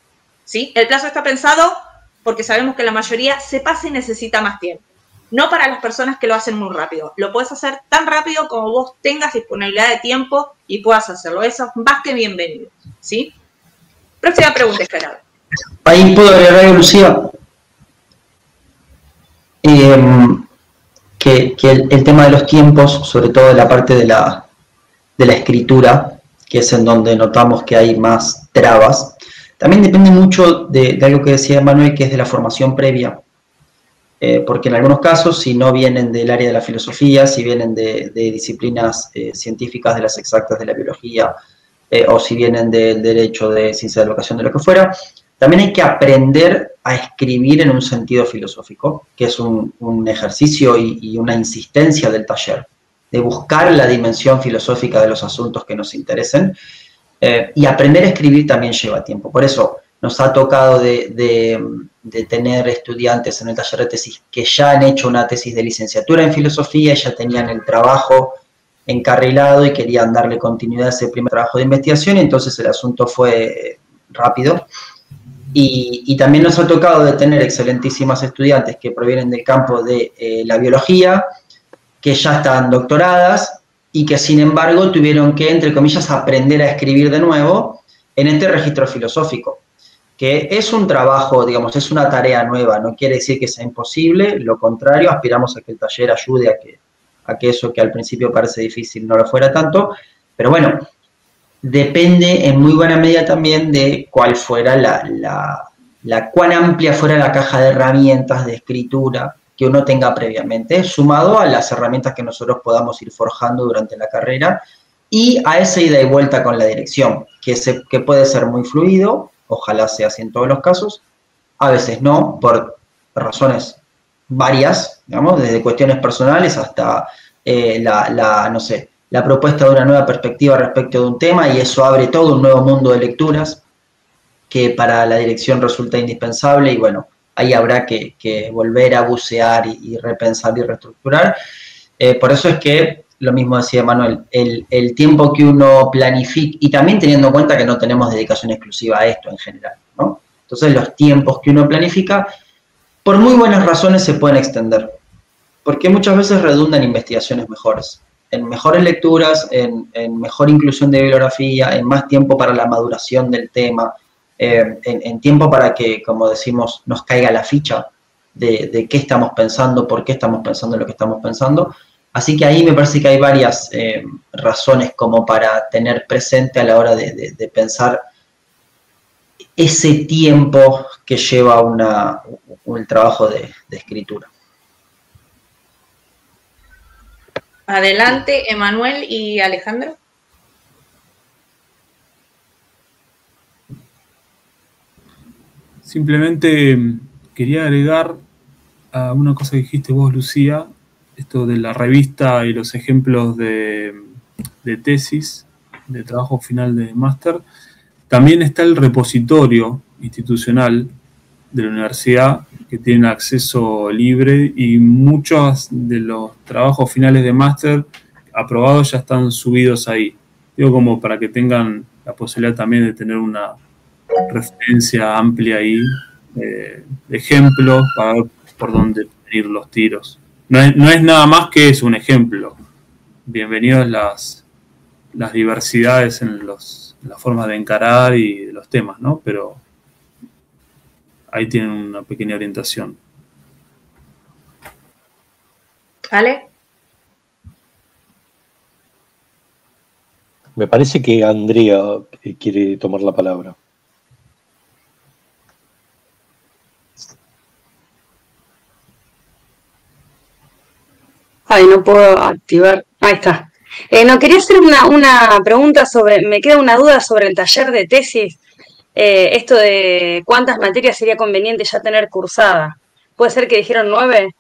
¿Sí? El plazo está pensado porque sabemos que la mayoría se pasa y necesita más tiempo. no para las personas que lo hacen muy rápido. Lo puedes hacer tan rápido como vos tengas disponibilidad de tiempo y puedas hacerlo. Eso es más que bienvenido, ¿sí? Próxima pregunta, Gerardo. Ahí puedo agregar, Lucía, que el tema de los tiempos, sobre todo de la parte de la escritura, que es en donde notamos que hay más trabas, también depende mucho de algo que decía Manuel, que es de la formación previa. Porque en algunos casos, si no vienen del área de la filosofía, si vienen de disciplinas científicas, de las exactas, de la biología, o si vienen del derecho, de ciencia de la educación, de lo que fuera, también hay que aprender a escribir en un sentido filosófico, que es un ejercicio y una insistencia del taller, de buscar la dimensión filosófica de los asuntos que nos interesen, y aprender a escribir también lleva tiempo. Por eso nos ha tocado de tener estudiantes en el taller de tesis que ya han hecho una tesis de licenciatura en filosofía, ya tenían el trabajo encarrilado y querían darle continuidad a ese primer trabajo de investigación, y entonces el asunto fue rápido. Y también nos ha tocado de tener excelentísimas estudiantes que provienen del campo de la biología, que ya están doctoradas y que sin embargo tuvieron que, entre comillas, aprender a escribir de nuevo en este registro filosófico, que es un trabajo, digamos, es una tarea nueva, no quiere decir que sea imposible, lo contrario, aspiramos a que el taller ayude a que eso que al principio parece difícil no lo fuera tanto, pero bueno, depende en muy buena medida también de cuál fuera cuán amplia fuera la caja de herramientas de escritura que uno tenga previamente, sumado a las herramientas que nosotros podamos ir forjando durante la carrera y a esa ida y vuelta con la dirección, que puede ser muy fluido, ojalá sea así en todos los casos, a veces no, por razones varias, digamos, desde cuestiones personales hasta no sé, la propuesta de una nueva perspectiva respecto de un tema, y eso abre todo un nuevo mundo de lecturas que para la dirección resulta indispensable, y bueno, ahí habrá que volver a bucear y repensar y reestructurar. Por eso es que, lo mismo decía Manuel, el tiempo que uno planifica, y también teniendo en cuenta que no tenemos dedicación exclusiva a esto en general, ¿no? Entonces los tiempos que uno planifica, por muy buenas razones, se pueden extender, porque muchas veces redundan investigaciones mejores, en mejores lecturas, en mejor inclusión de bibliografía, en más tiempo para la maduración del tema, en tiempo para que, como decimos, nos caiga la ficha de qué estamos pensando, por qué estamos pensando lo que estamos pensando. Así que ahí me parece que hay varias razones como para tener presente a la hora de pensar ese tiempo que lleva un trabajo de escritura. Adelante, Emanuel y Alejandro. Simplemente quería agregar a una cosa que dijiste vos, Lucía, esto de la revista y los ejemplos de tesis, de trabajo final de máster. También está el repositorio institucional de la universidad, que tiene acceso libre, y muchos de los trabajos finales de máster aprobados ya están subidos ahí. Digo, como para que tengan la posibilidad también de tener una referencia amplia ahí, de ejemplos para ver por dónde ir los tiros. No es nada más que es un ejemplo. Bienvenidos las diversidades en la forma de encarar y de los temas, ¿no? Pero ahí tienen una pequeña orientación. ¿Ale? Me parece que Andrea quiere tomar la palabra. Ay, no puedo activar. Ahí está. No, quería hacer una pregunta me queda una duda sobre el taller de tesis. Esto de cuántas materias sería conveniente ya tener cursada. ¿Puede ser que dijeron 9?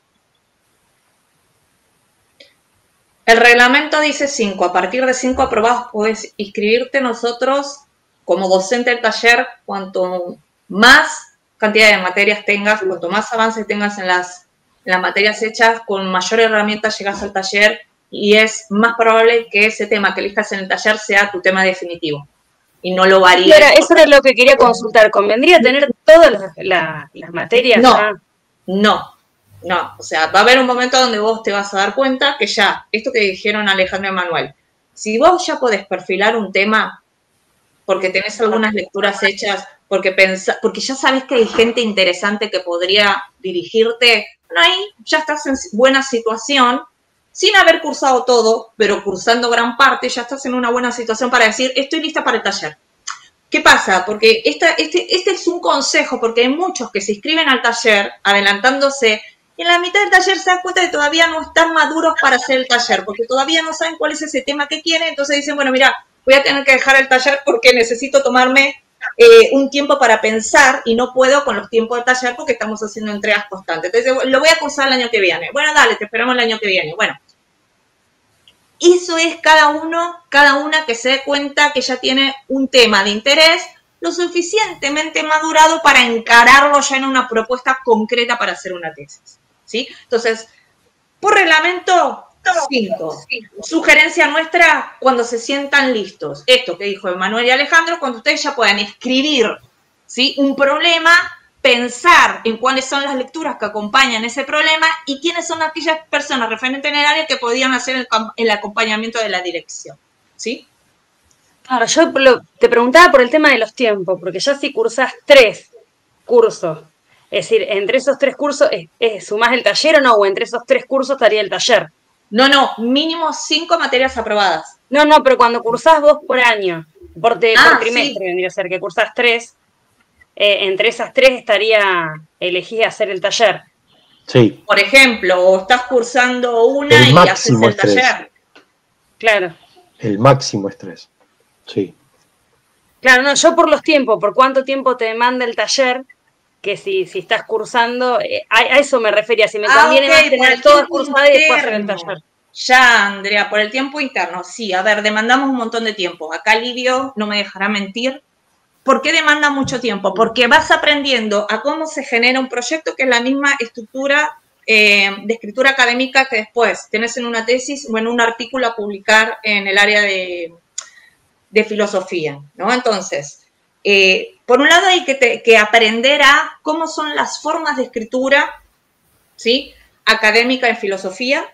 El reglamento dice 5. A partir de 5 aprobados podés inscribirte. Nosotros, como docente del taller, cuanto más cantidad de materias tengas, cuanto más avances tengas en las materias hechas, con mayor herramienta llegas al taller, y es más probable que ese tema que elijas en el taller sea tu tema definitivo y no lo varíes. Eso era lo que quería consultar. ¿Convendría tener todas las materias? No, no. No, o sea, va a haber un momento donde vos te vas a dar cuenta que ya, esto que dijeron Alejandro y Manuel, si vos ya podés perfilar un tema porque tenés algunas lecturas hechas, porque ya sabés que hay gente interesante que podría dirigirte, bueno, ahí ya estás en buena situación, sin haber cursado todo, pero cursando gran parte, ya estás en una buena situación para decir, estoy lista para el taller. ¿Qué pasa? Porque este es un consejo, porque hay muchos que se inscriben al taller adelantándose y en la mitad del taller se dan cuenta de que todavía no están maduros para hacer el taller, porque todavía no saben cuál es ese tema que quieren, entonces dicen, bueno, mira, voy a tener que dejar el taller porque necesito tomarme un tiempo para pensar y no puedo con los tiempos del taller porque estamos haciendo entregas constantes. Entonces, lo voy a cursar el año que viene. Bueno, dale, te esperamos el año que viene. Bueno, eso es cada una que se dé cuenta que ya tiene un tema de interés lo suficientemente madurado para encararlo ya en una propuesta concreta para hacer una tesis, ¿sí? Entonces, por reglamento, 5. Sugerencia nuestra, cuando se sientan listos. Esto que dijo Emanuel y Alejandro, cuando ustedes ya puedan escribir, ¿sí?, un problema, pensar en cuáles son las lecturas que acompañan ese problema y quiénes son aquellas personas referentes en el área que podían hacer el acompañamiento de la dirección, ¿sí? Claro, yo te preguntaba por el tema de los tiempos, porque ya si cursás 3 cursos, es decir, entre esos 3 cursos, ¿sumás el taller o no? ¿O entre esos 3 cursos estaría el taller? No, mínimo 5 materias aprobadas. No, pero cuando cursás 2 por año, por trimestre, sí, vendría a ser que cursás 3, entre esas 3 elegís hacer el taller. Sí. Por ejemplo, o estás cursando una y haces el taller. Claro. El máximo es 3. Sí. Claro, no, yo por los tiempos, por cuánto tiempo te demanda el taller, que si estás cursando, a eso me refería, si me conviene más tener todas cursadas y después hacer el taller. Ya, Andrea, por el tiempo interno, sí, a ver, demandamos un montón de tiempo. Acá Livio no me dejará mentir. ¿Por qué demanda mucho tiempo? Porque vas aprendiendo a cómo se genera un proyecto, que es la misma estructura de escritura académica que después tenés en una tesis o en un artículo a publicar en el área de filosofía, ¿no? Entonces, por un lado hay que aprender a cómo son las formas de escritura, ¿sí?, académica en filosofía,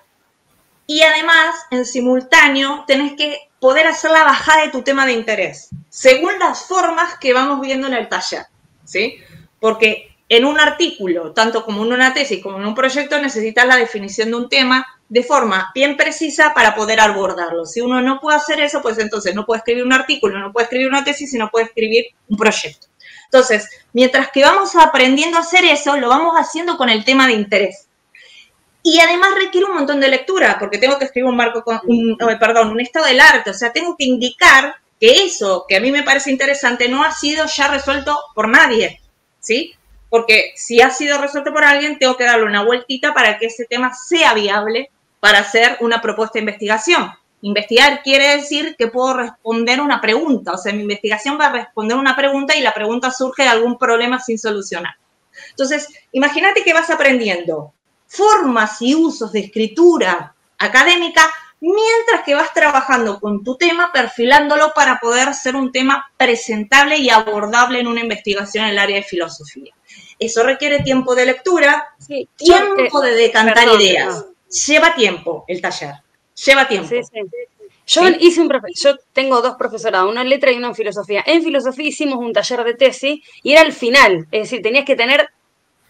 y además, en simultáneo, tenés que poder hacer la bajada de tu tema de interés, según las formas que vamos viendo en el taller, ¿sí? Porque en un artículo, tanto como en una tesis como en un proyecto, necesitas la definición de un tema de forma bien precisa para poder abordarlo. Si uno no puede hacer eso, pues entonces no puede escribir un artículo, no puede escribir una tesis y no puede escribir un proyecto. Entonces, mientras que vamos aprendiendo a hacer eso, lo vamos haciendo con el tema de interés. Y además requiere un montón de lectura, porque tengo que escribir un estado del arte, o sea, tengo que indicar que eso que a mí me parece interesante no ha sido ya resuelto por nadie, ¿sí? Porque si ha sido resuelto por alguien, tengo que darle una vueltita para que ese tema sea viable para hacer una propuesta de investigación. Investigar quiere decir que puedo responder una pregunta, o sea, mi investigación va a responder una pregunta y la pregunta surge de algún problema sin solucionar. Entonces, imagínate que vas aprendiendo formas y usos de escritura académica mientras que vas trabajando con tu tema, perfilándolo para poder ser un tema presentable y abordable en una investigación en el área de filosofía. Eso requiere tiempo de lectura, sí, tiempo de decantar ideas. Lleva tiempo el taller, lleva tiempo. Sí. Yo tengo 2 profesorados, uno en letra y uno en filosofía. En filosofía hicimos un taller de tesis y era el final, es decir, tenías que tener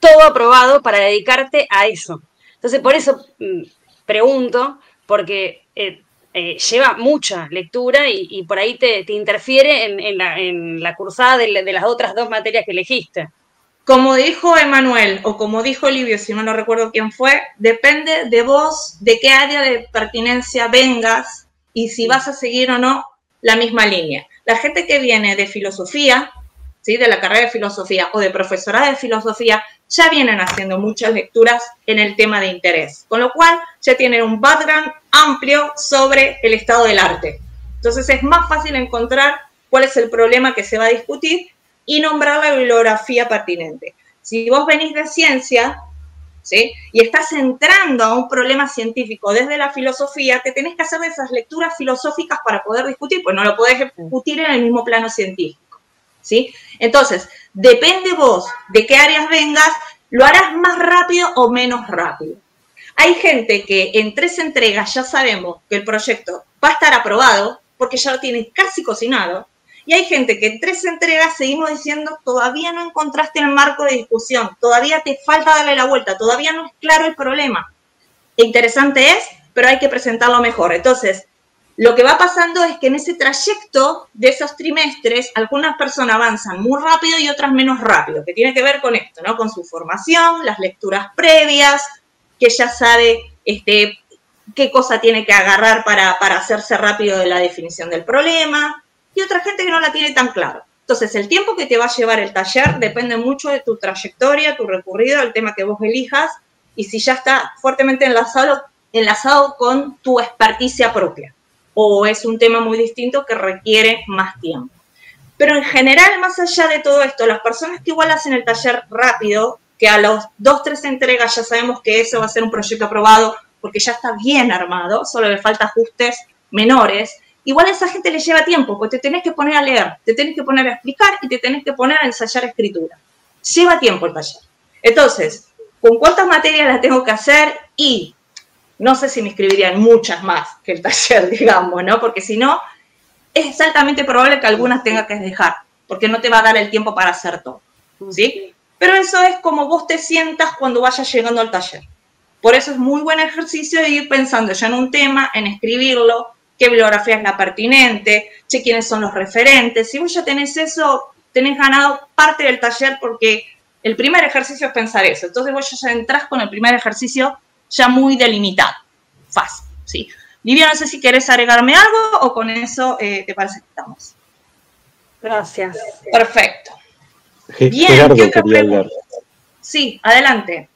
todo aprobado para dedicarte a eso. Entonces, por eso pregunto, porque lleva mucha lectura y por ahí te interfiere en la cursada de las otras 2 materias que elegiste. Como dijo Emanuel, o como dijo Livio, si no recuerdo quién fue, depende de vos, de qué área de pertinencia vengas y si vas a seguir o no la misma línea. La gente que viene de filosofía, ¿sí?, de la carrera de filosofía o de profesorado de filosofía, ya vienen haciendo muchas lecturas en el tema de interés, con lo cual ya tienen un background amplio sobre el estado del arte. Entonces es más fácil encontrar cuál es el problema que se va a discutir y nombrar la bibliografía pertinente. Si vos venís de ciencia, ¿sí?, y estás entrando a un problema científico desde la filosofía, te tenés que hacer esas lecturas filosóficas para poder discutir, pues no lo podés discutir en el mismo plano científico, ¿sí? Entonces, depende vos de qué áreas vengas, lo harás más rápido o menos rápido. Hay gente que en 3 entregas ya sabemos que el proyecto va a estar aprobado porque ya lo tienen casi cocinado. Y hay gente que en 3 entregas seguimos diciendo todavía no encontraste el marco de discusión, todavía te falta darle la vuelta, todavía no es claro el problema. Interesante es, pero hay que presentarlo mejor. Entonces, lo que va pasando es que en ese trayecto de esos trimestres, algunas personas avanzan muy rápido y otras menos rápido, que tiene que ver con esto, ¿no? Con su formación, las lecturas previas, que ya sabe qué cosa tiene que agarrar para hacerse rápido de la definición del problema, y otra gente que no la tiene tan claro. Entonces, el tiempo que te va a llevar el taller depende mucho de tu trayectoria, tu recorrido, el tema que vos elijas, y si ya está fuertemente enlazado con tu experticia propia, o es un tema muy distinto que requiere más tiempo. Pero en general, más allá de todo esto, las personas que igual hacen el taller rápido, que a los 2, 3 entregas ya sabemos que eso va a ser un proyecto aprobado porque ya está bien armado, solo le falta ajustes menores, igual a esa gente le lleva tiempo, porque te tenés que poner a leer, te tenés que poner a explicar y te tenés que poner a ensayar escritura. Lleva tiempo el taller. Entonces, ¿con cuántas materias las tengo que hacer? Y no sé si me inscribiría en muchas más que el taller, digamos, ¿no? Porque si no, es altamente probable que algunas tenga que dejar, porque no te va a dar el tiempo para hacer todo, ¿sí? Pero eso es como vos te sientas cuando vayas llegando al taller. Por eso es muy buen ejercicio de ir pensando ya en un tema, en escribirlo, qué bibliografía es la pertinente, che, quiénes son los referentes. Si vos ya tenés eso, tenés ganado parte del taller porque el primer ejercicio es pensar eso. Entonces vos ya entrás con el primer ejercicio ya muy delimitado. Fácil, ¿sí? Livia, no sé si querés agregarme algo o con eso te parece que estamos. Gracias. Perfecto. Bien, Gerardo ¿qué otra quería pregunta? hablar. Sí, adelante.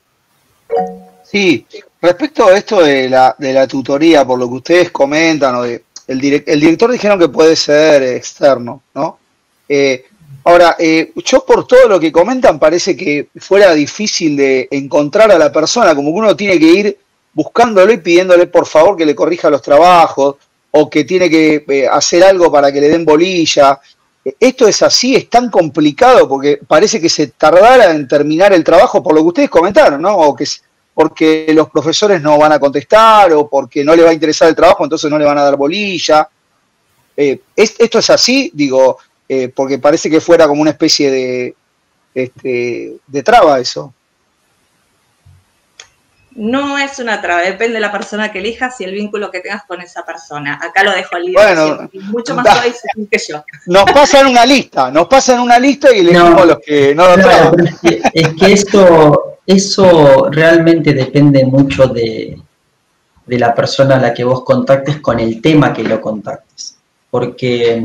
Sí, respecto a esto de la tutoría, por lo que ustedes comentan, o el director dijeron que puede ser externo, ¿no? Ahora, yo por todo lo que comentan parece que fuera difícil de encontrar a la persona, como que uno tiene que ir buscándolo y pidiéndole por favor que le corrija los trabajos, o que tiene que hacer algo para que le den bolilla. Esto es así, es tan complicado, porque parece que se tardara en terminar el trabajo por lo que ustedes comentaron, ¿no? O que porque los profesores no van a contestar, o porque no les va a interesar el trabajo, entonces no le van a dar bolilla. Esto es así, digo, porque parece que fuera como una especie de traba eso. No es una traba, depende de la persona que elijas y el vínculo que tengas con esa persona. Acá lo dejo libre, bueno, mucho más suave que yo. Nos pasan una lista y elegimos los que no lo traen. Es que eso realmente depende mucho de la persona a la que vos contactes con el tema que lo contactes. Porque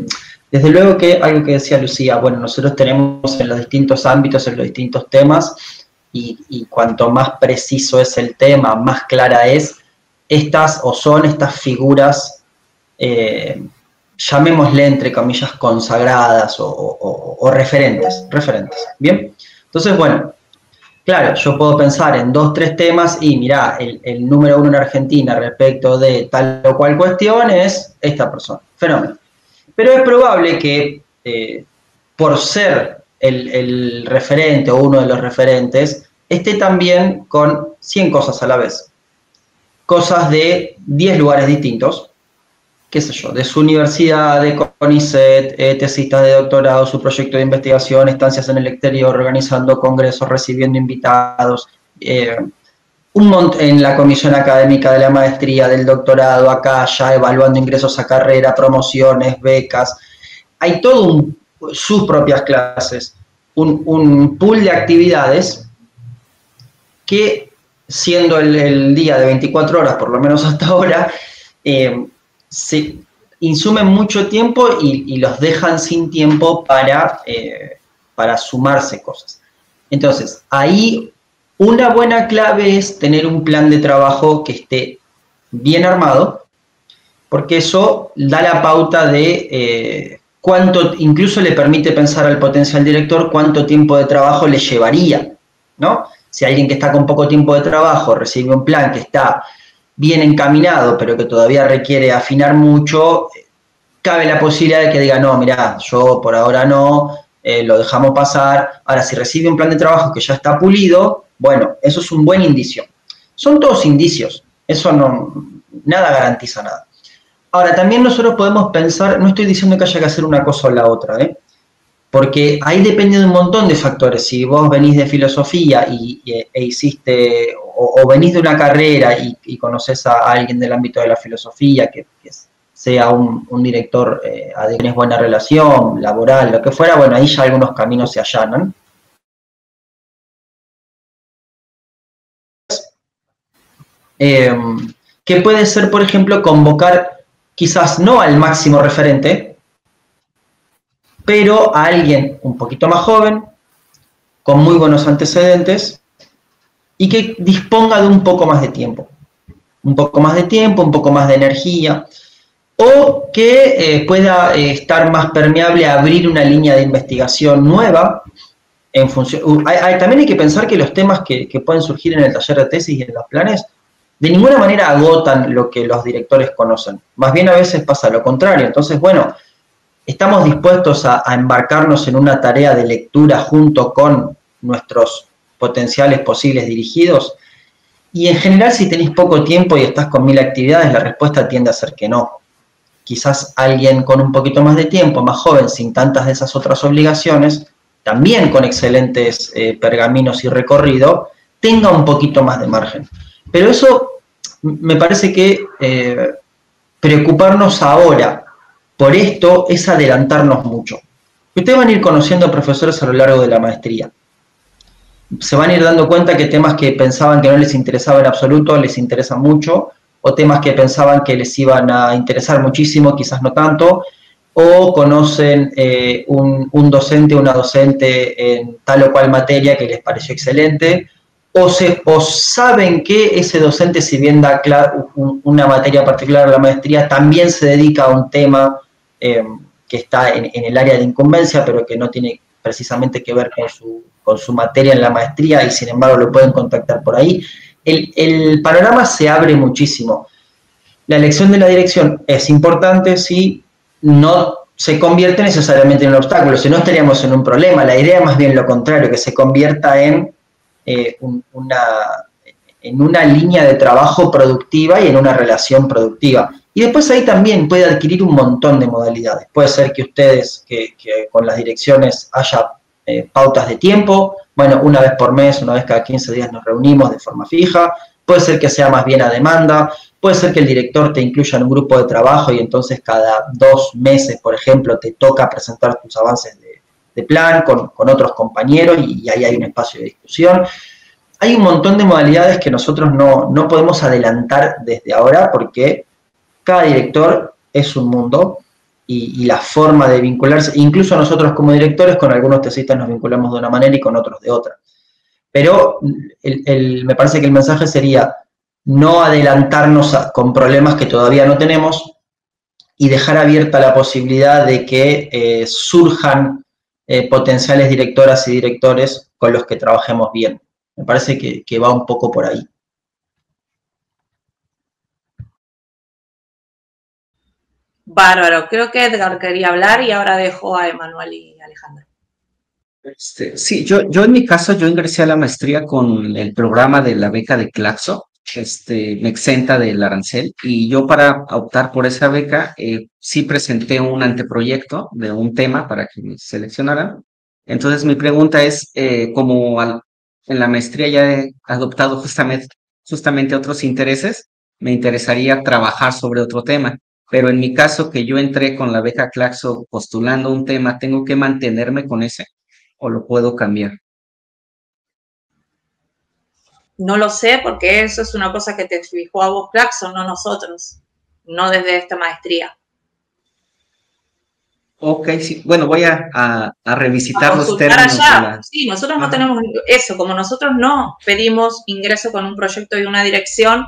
desde luego que algo que decía Lucía, bueno, nosotros tenemos en los distintos ámbitos, en los distintos temas, y cuanto más preciso es el tema, más clara es, son estas figuras, llamémosle entre comillas consagradas o referentes, ¿bien? Entonces, bueno, claro, yo puedo pensar en 2, 3 temas y mirá, el número 1 en Argentina respecto de tal o cual cuestión es esta persona, fenómeno. Pero es probable que por ser el referente o uno de los referentes, esté también con 100 cosas a la vez. Cosas de 10 lugares distintos, qué sé yo, de su universidad, de CONICET, tesistas de doctorado, su proyecto de investigación, estancias en el exterior, organizando congresos, recibiendo invitados, en la comisión académica de la maestría, del doctorado, acá, allá, evaluando ingresos a carrera, promociones, becas. Hay todo sus propias clases, un pool de actividades que, siendo el día de 24 horas, por lo menos hasta ahora, se insumen mucho tiempo y los dejan sin tiempo para sumarse cosas. Entonces, ahí una buena clave es tener un plan de trabajo que esté bien armado, porque eso da la pauta de cuánto, incluso le permite pensar al potencial director cuánto tiempo de trabajo le llevaría, ¿no? Si alguien que está con poco tiempo de trabajo recibe un plan que está bien encaminado, pero que todavía requiere afinar mucho, cabe la posibilidad de que diga, no, mirá, yo por ahora no, lo dejamos pasar. Ahora, si recibe un plan de trabajo que ya está pulido, bueno, eso es un buen indicio. Son todos indicios, eso nada garantiza nada. Ahora, también nosotros podemos pensar, no estoy diciendo que haya que hacer una cosa o la otra, porque ahí depende de un montón de factores. Si vos venís de filosofía e hiciste, o venís de una carrera y conoces a alguien del ámbito de la filosofía, que sea un director a quien es buena relación, laboral, lo que fuera, bueno, ahí ya algunos caminos se allanan. Que puede ser, por ejemplo, convocar quizás no al máximo referente, pero a alguien un poquito más joven, con muy buenos antecedentes, y que disponga de un poco más de tiempo. Un poco más de tiempo, un poco más de energía, o que pueda estar más permeable a abrir una línea de investigación nueva. En función, también hay que pensar que los temas que pueden surgir en el taller de tesis y en los planes de ninguna manera agotan lo que los directores conocen. Más bien a veces pasa lo contrario. Entonces, bueno, estamos dispuestos a embarcarnos en una tarea de lectura junto con nuestros potenciales posibles dirigidos. Y en general, si tenéis poco tiempo y estás con 1000 actividades, la respuesta tiende a ser que no. Quizás alguien con un poquito más de tiempo, más joven, sin tantas de esas otras obligaciones, también con excelentes pergaminos y recorrido, tenga un poquito más de margen. Pero eso me parece que preocuparnos ahora por esto es adelantarnos mucho. Ustedes van a ir conociendo profesores a lo largo de la maestría. Se van a ir dando cuenta que temas que pensaban que no les interesaban en absoluto les interesan mucho, o temas que pensaban que les iban a interesar muchísimo, quizás no tanto, o conocen un docente o una docente en tal o cual materia que les pareció excelente, o saben que ese docente, si bien da una materia particular a la maestría, también se dedica a un tema que está en el área de incumbencia, pero que no tiene precisamente que ver con su materia en la maestría, y sin embargo lo pueden contactar por ahí. El panorama se abre muchísimo. La elección de la dirección es importante si no se convierte necesariamente en un obstáculo, si no estaríamos en un problema. La idea es más bien lo contrario, que se convierta en una línea de trabajo productiva y en una relación productiva. Y después ahí también puede adquirir un montón de modalidades. Puede ser que ustedes, que con las direcciones haya pautas de tiempo, bueno, una vez por mes, una vez cada 15 días nos reunimos de forma fija, puede ser que sea más bien a demanda, puede ser que el director te incluya en un grupo de trabajo y entonces cada 2 meses, por ejemplo, te toca presentar tus avances de plan con otros compañeros y ahí hay un espacio de discusión. Hay un montón de modalidades que nosotros no podemos adelantar desde ahora porque cada director es un mundo y la forma de vincularse, incluso nosotros como directores con algunos tesistas nos vinculamos de una manera y con otros de otra. Pero me parece que el mensaje sería no adelantarnos con problemas que todavía no tenemos y dejar abierta la posibilidad de que surjan potenciales directoras y directores con los que trabajemos bien. Me parece que va un poco por ahí. Bárbaro, creo que Edgar quería hablar y ahora dejo a Emanuel y Alejandro. Sí, yo en mi caso, yo ingresé a la maestría con el programa de la beca de Claxo, me exenta del arancel, y yo para optar por esa beca sí presenté un anteproyecto de un tema para que me seleccionaran. Entonces mi pregunta es, en la maestría ya he adoptado justamente otros intereses, me interesaría trabajar sobre otro tema. Pero en mi caso, que yo entré con la beca Claxo postulando un tema, ¿tengo que mantenerme con ese o lo puedo cambiar? No lo sé porque eso es una cosa que te fijó a vos, Claxon, no nosotros, no desde esta maestría. Ok, sí. Bueno, voy a revisitar los términos. Sí, nosotros no tenemos eso, como nosotros no pedimos ingreso con un proyecto y una dirección,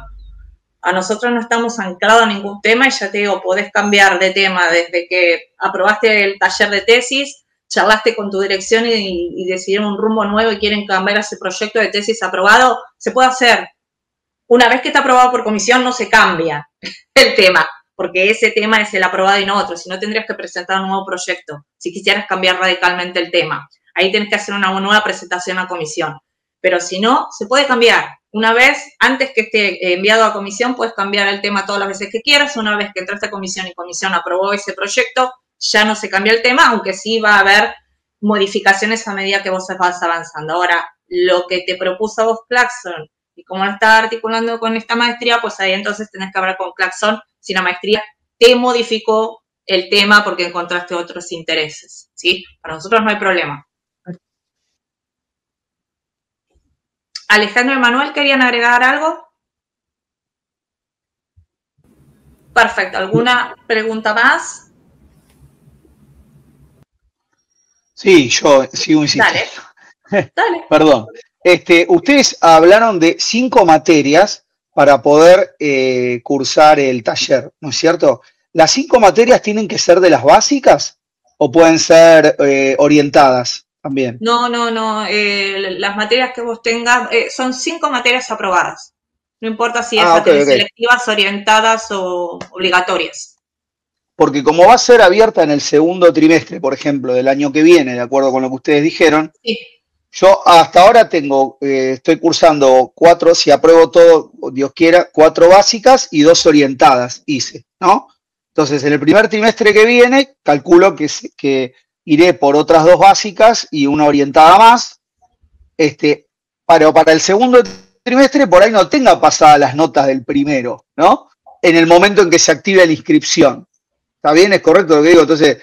a nosotros no estamos anclados a ningún tema y ya te digo, podés cambiar de tema desde que aprobaste el taller de tesis, charlaste con tu dirección y decidieron un rumbo nuevo y quieren cambiar ese proyecto de tesis aprobado, se puede hacer. Una vez que está aprobado por comisión no se cambia el tema, porque ese tema es el aprobado y no otro, si no tendrías que presentar un nuevo proyecto, si quisieras cambiar radicalmente el tema. Ahí tienes que hacer una nueva presentación a comisión. Pero si no, se puede cambiar. Una vez, antes que esté enviado a comisión, puedes cambiar el tema todas las veces que quieras. Una vez que entraste a comisión y comisión aprobó ese proyecto, ya no se cambia el tema, aunque sí va a haber modificaciones a medida que vos vas avanzando. Ahora, lo que te propuso vos Claxon y cómo lo estás articulando con esta maestría, pues ahí entonces tenés que hablar con Claxon si la maestría te modificó el tema porque encontraste otros intereses, ¿sí? Para nosotros no hay problema. Alejandro y Manuel, ¿querían agregar algo? Perfecto. ¿Alguna pregunta más? Sí, yo sigo insistiendo. Dale. Perdón. Ustedes hablaron de 5 materias para poder cursar el taller, ¿no es cierto? ¿Las 5 materias tienen que ser de las básicas o pueden ser orientadas también? No. Las materias que vos tengas son 5 materias aprobadas. No importa si esas tenés selectivas, orientadas o obligatorias. Porque como va a ser abierta en el segundo trimestre, por ejemplo, del año que viene, de acuerdo con lo que ustedes dijeron, sí. Yo hasta ahora estoy cursando 4, si apruebo todo, Dios quiera, 4 básicas y 2 orientadas hice, ¿no? Entonces, en el primer trimestre que viene, calculo que iré por otras 2 básicas y una orientada más. Pero para el segundo trimestre, por ahí no tenga pasadas las notas del primero, ¿no? En el momento en que se active la inscripción. ¿Está bien? ¿Es correcto lo que digo? Entonces,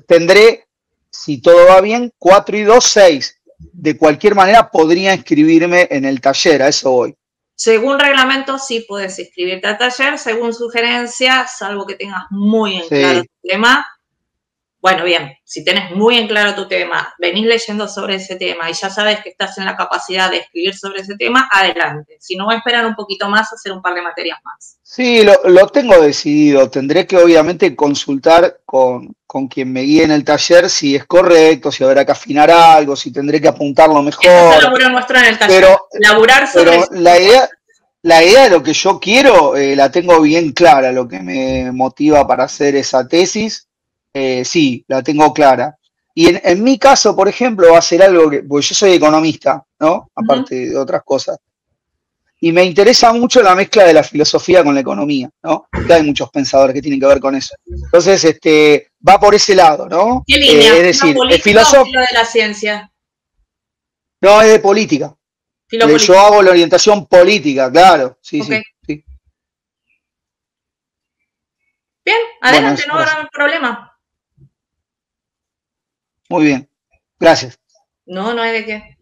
tendré, si todo va bien, 4 y 2, 6. De cualquier manera podría inscribirme en el taller, a eso voy. Según reglamento sí puedes inscribirte al taller, según sugerencia, salvo que tengas muy en claro tu tema. Bueno, bien, si tenés muy en claro tu tema, venís leyendo sobre ese tema y ya sabes que estás en la capacidad de escribir sobre ese tema, adelante. Si no, esperar un poquito más, hacer un par de materias más. Sí, lo tengo decidido. Tendré que obviamente consultar con quien me guíe en el taller si es correcto, si habrá que afinar algo, si tendré que apuntarlo mejor. Eso es el laburo nuestro en el taller. Laburar sobre eso. La idea de lo que yo quiero la tengo bien clara, lo que me motiva para hacer esa tesis. Sí, la tengo clara. Y en mi caso, por ejemplo, va a ser algo que, porque yo soy economista, ¿no? Aparte de otras cosas. Y me interesa mucho la mezcla de la filosofía con la economía, ¿no? Porque hay muchos pensadores que tienen que ver con eso. Entonces, va por ese lado, ¿no? ¿Qué línea? Es decir, ¿Es filosófico de la ciencia? No, es de política. Yo hago la orientación política, claro. Sí, okay. Sí. Bien, adelante, bueno, no habrá problema. Muy bien, gracias. No hay de qué.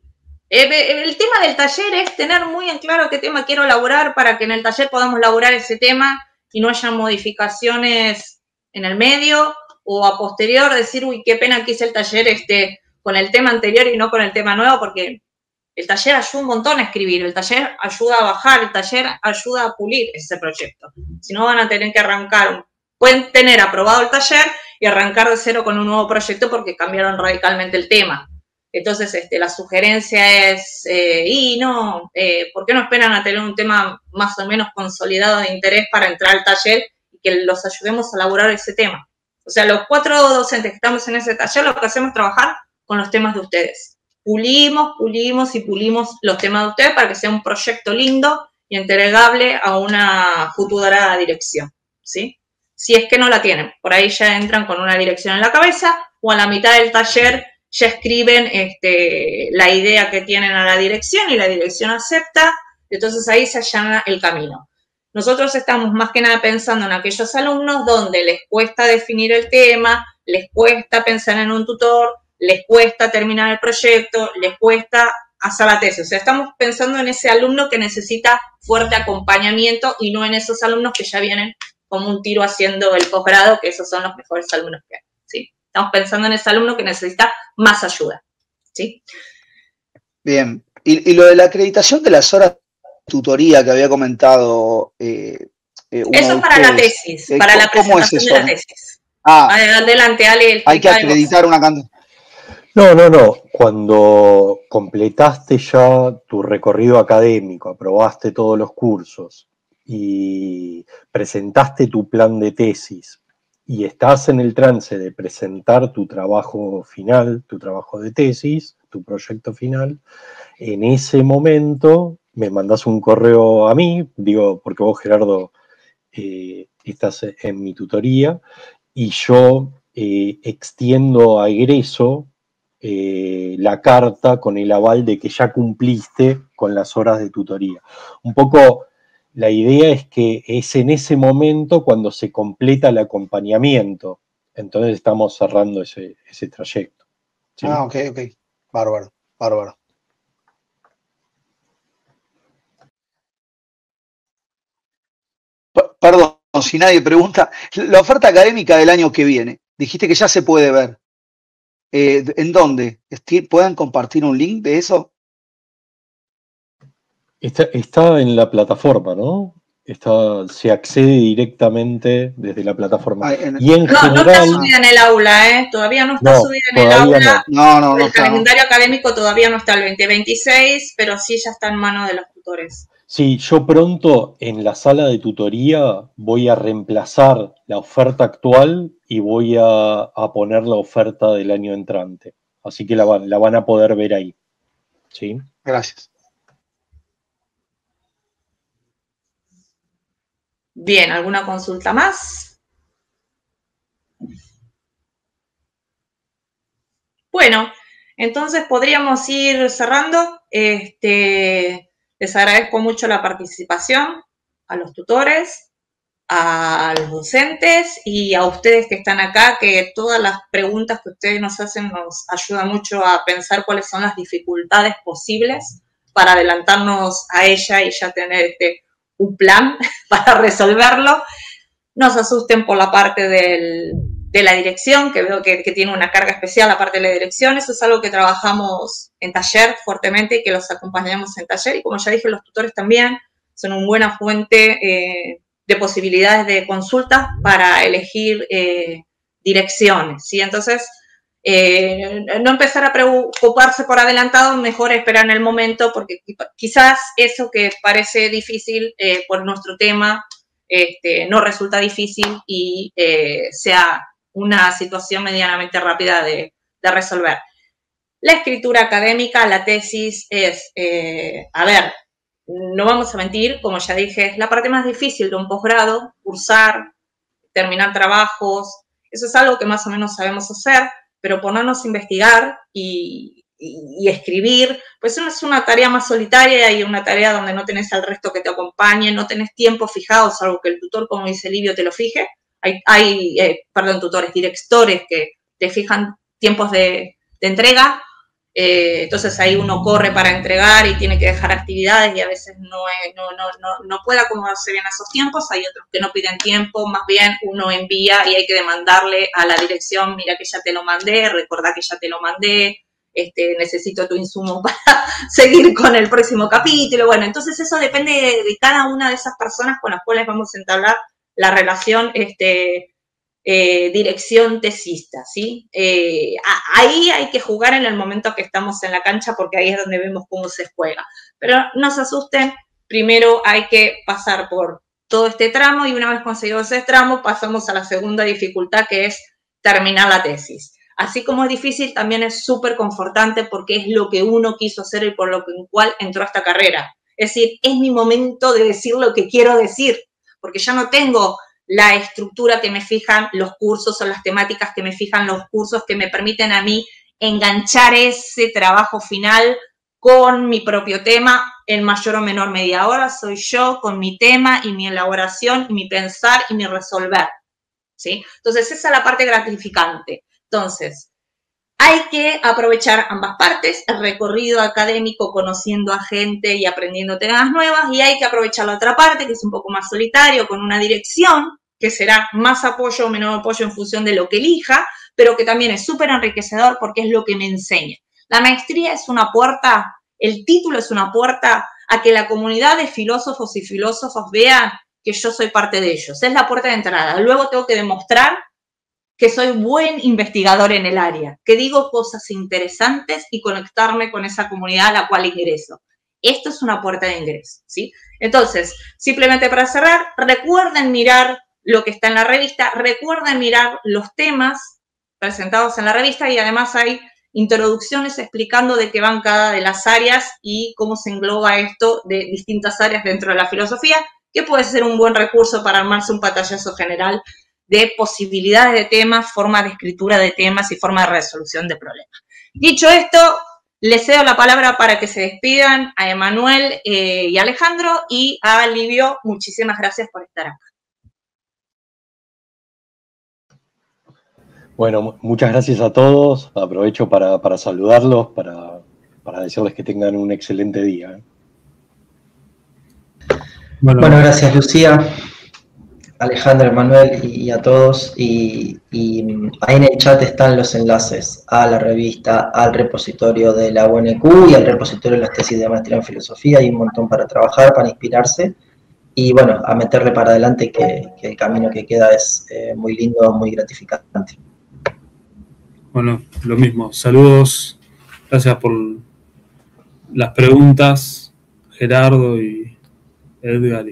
El tema del taller es tener muy en claro qué tema quiero elaborar para que en el taller podamos elaborar ese tema y no haya modificaciones en el medio o a posterior decir, uy, qué pena que hice el taller con el tema anterior y no con el tema nuevo, porque el taller ayuda un montón a escribir, el taller ayuda a bajar, el taller ayuda a pulir ese proyecto. Si no, van a tener que arrancar, pueden tener aprobado el taller y arrancar de cero con un nuevo proyecto porque cambiaron radicalmente el tema. Entonces, la sugerencia es, ¿por qué no esperan a tener un tema más o menos consolidado de interés para entrar al taller y que los ayudemos a elaborar ese tema? O sea, los 4 docentes que estamos en ese taller, lo que hacemos es trabajar con los temas de ustedes. Pulimos los temas de ustedes para que sea un proyecto lindo y entregable a una futura dirección, ¿sí? Si es que no la tienen, por ahí ya entran con una dirección en la cabeza o a la mitad del taller ya escriben la idea que tienen a la dirección y la dirección acepta, entonces ahí se allana el camino. Nosotros estamos más que nada pensando en aquellos alumnos donde les cuesta definir el tema, les cuesta pensar en un tutor, les cuesta terminar el proyecto, les cuesta hacer la tesis. O sea, estamos pensando en ese alumno que necesita fuerte acompañamiento y no en esos alumnos que ya vienen como un tiro haciendo el posgrado, que esos son los mejores alumnos que hay, ¿sí? Estamos pensando en ese alumno que necesita más ayuda, ¿sí? Bien. Y lo de la acreditación de las horas de tutoría que había comentado eso es para la tesis, para la presentación de la tesis. Adelante, Ale. Hay que acreditar una cantidad. No. Cuando completaste ya tu recorrido académico, aprobaste todos los cursos y presentaste tu plan de tesis y estás en el trance de presentar tu trabajo final, tu trabajo de tesis, tu proyecto final, en ese momento me mandás un correo a mí, digo, porque vos, Gerardo, estás en mi tutoría, y yo extiendo a egreso la carta con el aval de que ya cumpliste con las horas de tutoría. Un poco la idea es que es en ese momento cuando se completa el acompañamiento. Entonces estamos cerrando ese trayecto. ¿Sí? Ah, ok. Bárbaro. Perdón, si nadie pregunta, la oferta académica del año que viene, dijiste que ya se puede ver. ¿En dónde? ¿Pueden compartir un link de eso? Está en la plataforma, ¿no? Se accede directamente desde la plataforma. Y en general, no está subida en el aula, todavía no está subida en el aula. No el calendario académico todavía no está el 2026, pero sí ya está en manos de los tutores. Sí, yo pronto en la sala de tutoría voy a reemplazar la oferta actual y voy a poner la oferta del año entrante. Así que la van a poder ver ahí. ¿Sí? Gracias. Bien, ¿alguna consulta más? Bueno, entonces podríamos ir cerrando. Les agradezco mucho la participación a los tutores, a los docentes y a ustedes que están acá, que todas las preguntas que ustedes nos hacen nos ayudan mucho a pensar cuáles son las dificultades posibles para adelantarnos a ella y ya tener un plan para resolverlo. No se asusten por la parte de la dirección, que veo que tiene una carga especial la parte de la dirección. Eso es algo que trabajamos en taller fuertemente y que los acompañamos en taller. Y como ya dije, los tutores también son una buena fuente de posibilidades de consulta para elegir direcciones, ¿sí? Entonces, no empezar a preocuparse por adelantado, mejor esperar en el momento, porque quizás eso que parece difícil por nuestro tema no resulta difícil y sea una situación medianamente rápida de resolver. La escritura académica, la tesis es, a ver, no vamos a mentir, como ya dije, es la parte más difícil de un posgrado, cursar, terminar trabajos, eso es algo que más o menos sabemos hacer, pero ponernos a investigar y escribir, pues eso es una tarea más solitaria y una tarea donde no tenés al resto que te acompañe, no tenés tiempo fijado, salvo que el tutor, como dice Livio, te lo fije. Hay tutores, directores que te fijan tiempos de entrega, entonces ahí uno corre para entregar y tiene que dejar actividades y a veces no puede acomodarse bien a esos tiempos. Hay otros que no piden tiempo, más bien uno envía y hay que demandarle a la dirección, mira que ya te lo mandé, recordá que ya te lo mandé, necesito tu insumo para seguir con el próximo capítulo. Bueno, entonces eso depende de cada una de esas personas con las cuales vamos a entablar la relación dirección tesista, ¿sí? Ahí hay que jugar en el momento que estamos en la cancha porque ahí es donde vemos cómo se juega. Pero no se asusten, primero hay que pasar por todo este tramo y una vez conseguido ese tramo pasamos a la segunda dificultad, que es terminar la tesis. Así como es difícil, también es súper confortante porque es lo que uno quiso hacer y por lo cual entró a esta carrera. Es decir, es mi momento de decir lo que quiero decir, porque ya no tengo la estructura que me fijan los cursos o las temáticas que me fijan los cursos que me permiten a mí enganchar ese trabajo final con mi propio tema en mayor o menor medida. Ahora soy yo con mi tema y mi elaboración y mi pensar y mi resolver, ¿sí? Entonces esa es la parte gratificante. Entonces, hay que aprovechar ambas partes, el recorrido académico conociendo a gente y aprendiendo temas nuevas, y hay que aprovechar la otra parte, que es un poco más solitario, con una dirección, que será más apoyo o menos apoyo en función de lo que elija, pero que también es súper enriquecedor porque es lo que me enseña. La maestría es una puerta, el título es una puerta a que la comunidad de filósofos y filósofos vean que yo soy parte de ellos. Es la puerta de entrada. Luego tengo que demostrar que soy buen investigador en el área, que digo cosas interesantes y conectarme con esa comunidad a la cual ingreso. esto es una puerta de ingreso, ¿sí? Entonces, simplemente para cerrar, recuerden mirar lo que está en la revista, recuerden mirar los temas presentados en la revista y además hay introducciones explicando de qué van cada de las áreas y cómo se engloba esto de distintas áreas dentro de la filosofía, que puede ser un buen recurso para armarse un pantallazo general de posibilidades de temas, formas de escritura de temas y forma de resolución de problemas. Dicho esto, les cedo la palabra para que se despidan a Emanuel y Alejandro, y a Livio, muchísimas gracias por estar acá. Bueno, muchas gracias a todos. Aprovecho para saludarlos, para decirles que tengan un excelente día. Bueno, gracias Lucía, Alejandro, Manuel y a todos. Y ahí en el chat están los enlaces a la revista, al repositorio de la UNQ y al repositorio de las tesis de maestría en filosofía. Hay un montón para trabajar, para inspirarse. Y bueno, a meterle para adelante que el camino que queda es muy lindo, muy gratificante. Bueno, lo mismo. Saludos. Gracias por las preguntas, Gerardo y Edgar.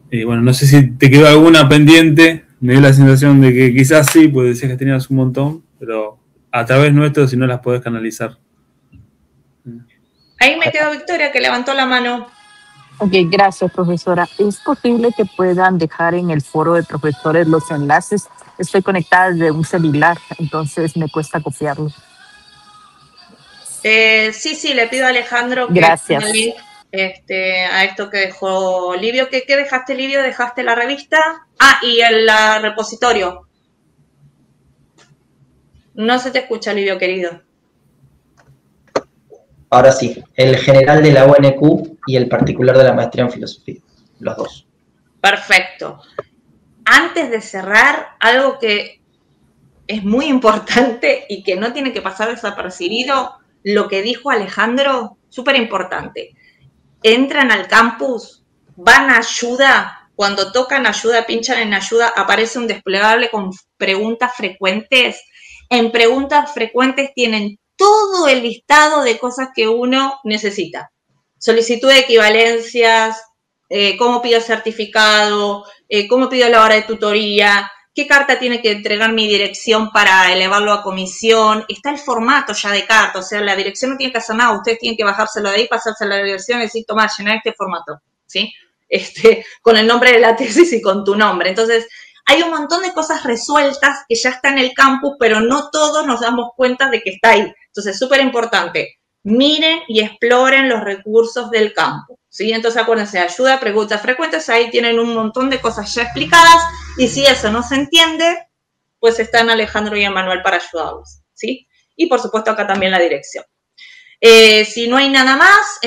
Y bueno, no sé si te quedó alguna pendiente. Me dio la sensación de que quizás sí, pues decías que tenías un montón, pero a través nuestro, si no las podés canalizar. Ahí me quedó Victoria, que levantó la mano. Ok, gracias, profesora. ¿Es posible que puedan dejar en el foro de profesores los enlaces? Estoy conectada desde un celular, entonces me cuesta copiarlo. Sí, le pido a Alejandro que gracias. ponga el link a esto que dejó Livio. ¿Qué dejaste, Livio? ¿Dejaste la revista? Ah, y el repositorio. No se te escucha, Livio, querido. Ahora sí, el general de la UNQ y el particular de la maestría en filosofía, los dos. Perfecto. Antes de cerrar, algo que es muy importante y que no tiene que pasar desapercibido, lo que dijo Alejandro, súper importante. Entran al campus, van a ayuda, cuando tocan ayuda, pinchan en ayuda, aparece un desplegable con preguntas frecuentes. En preguntas frecuentes tienen todo el listado de cosas que uno necesita. Solicitud de equivalencias, cómo pido certificado, cómo pido la hora de tutoría, qué carta tiene que entregar mi dirección para elevarlo a comisión. Está el formato ya de carta, o sea, la dirección no tiene que hacer nada, ustedes tienen que bajárselo de ahí, pasárselo a la dirección y decir, toma, llenar este formato, ¿sí? Con el nombre de la tesis y con tu nombre. Entonces, hay un montón de cosas resueltas que ya están en el campus, pero no todos nos damos cuenta de que está ahí. Entonces, súper importante, miren y exploren los recursos del campus, ¿sí? Entonces, acuérdense, ayuda, preguntas frecuentes, ahí tienen un montón de cosas ya explicadas, y si eso no se entiende, pues están Alejandro y Emanuel para ayudarlos, ¿sí? Y, por supuesto, acá también la dirección. Si no hay nada más,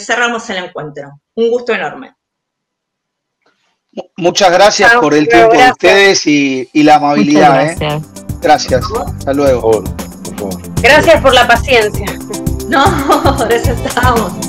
cerramos el encuentro. Un gusto enorme. Muchas gracias por el tiempo de ustedes y la amabilidad. Gracias. Hasta luego. Gracias por la paciencia. No, por eso estamos.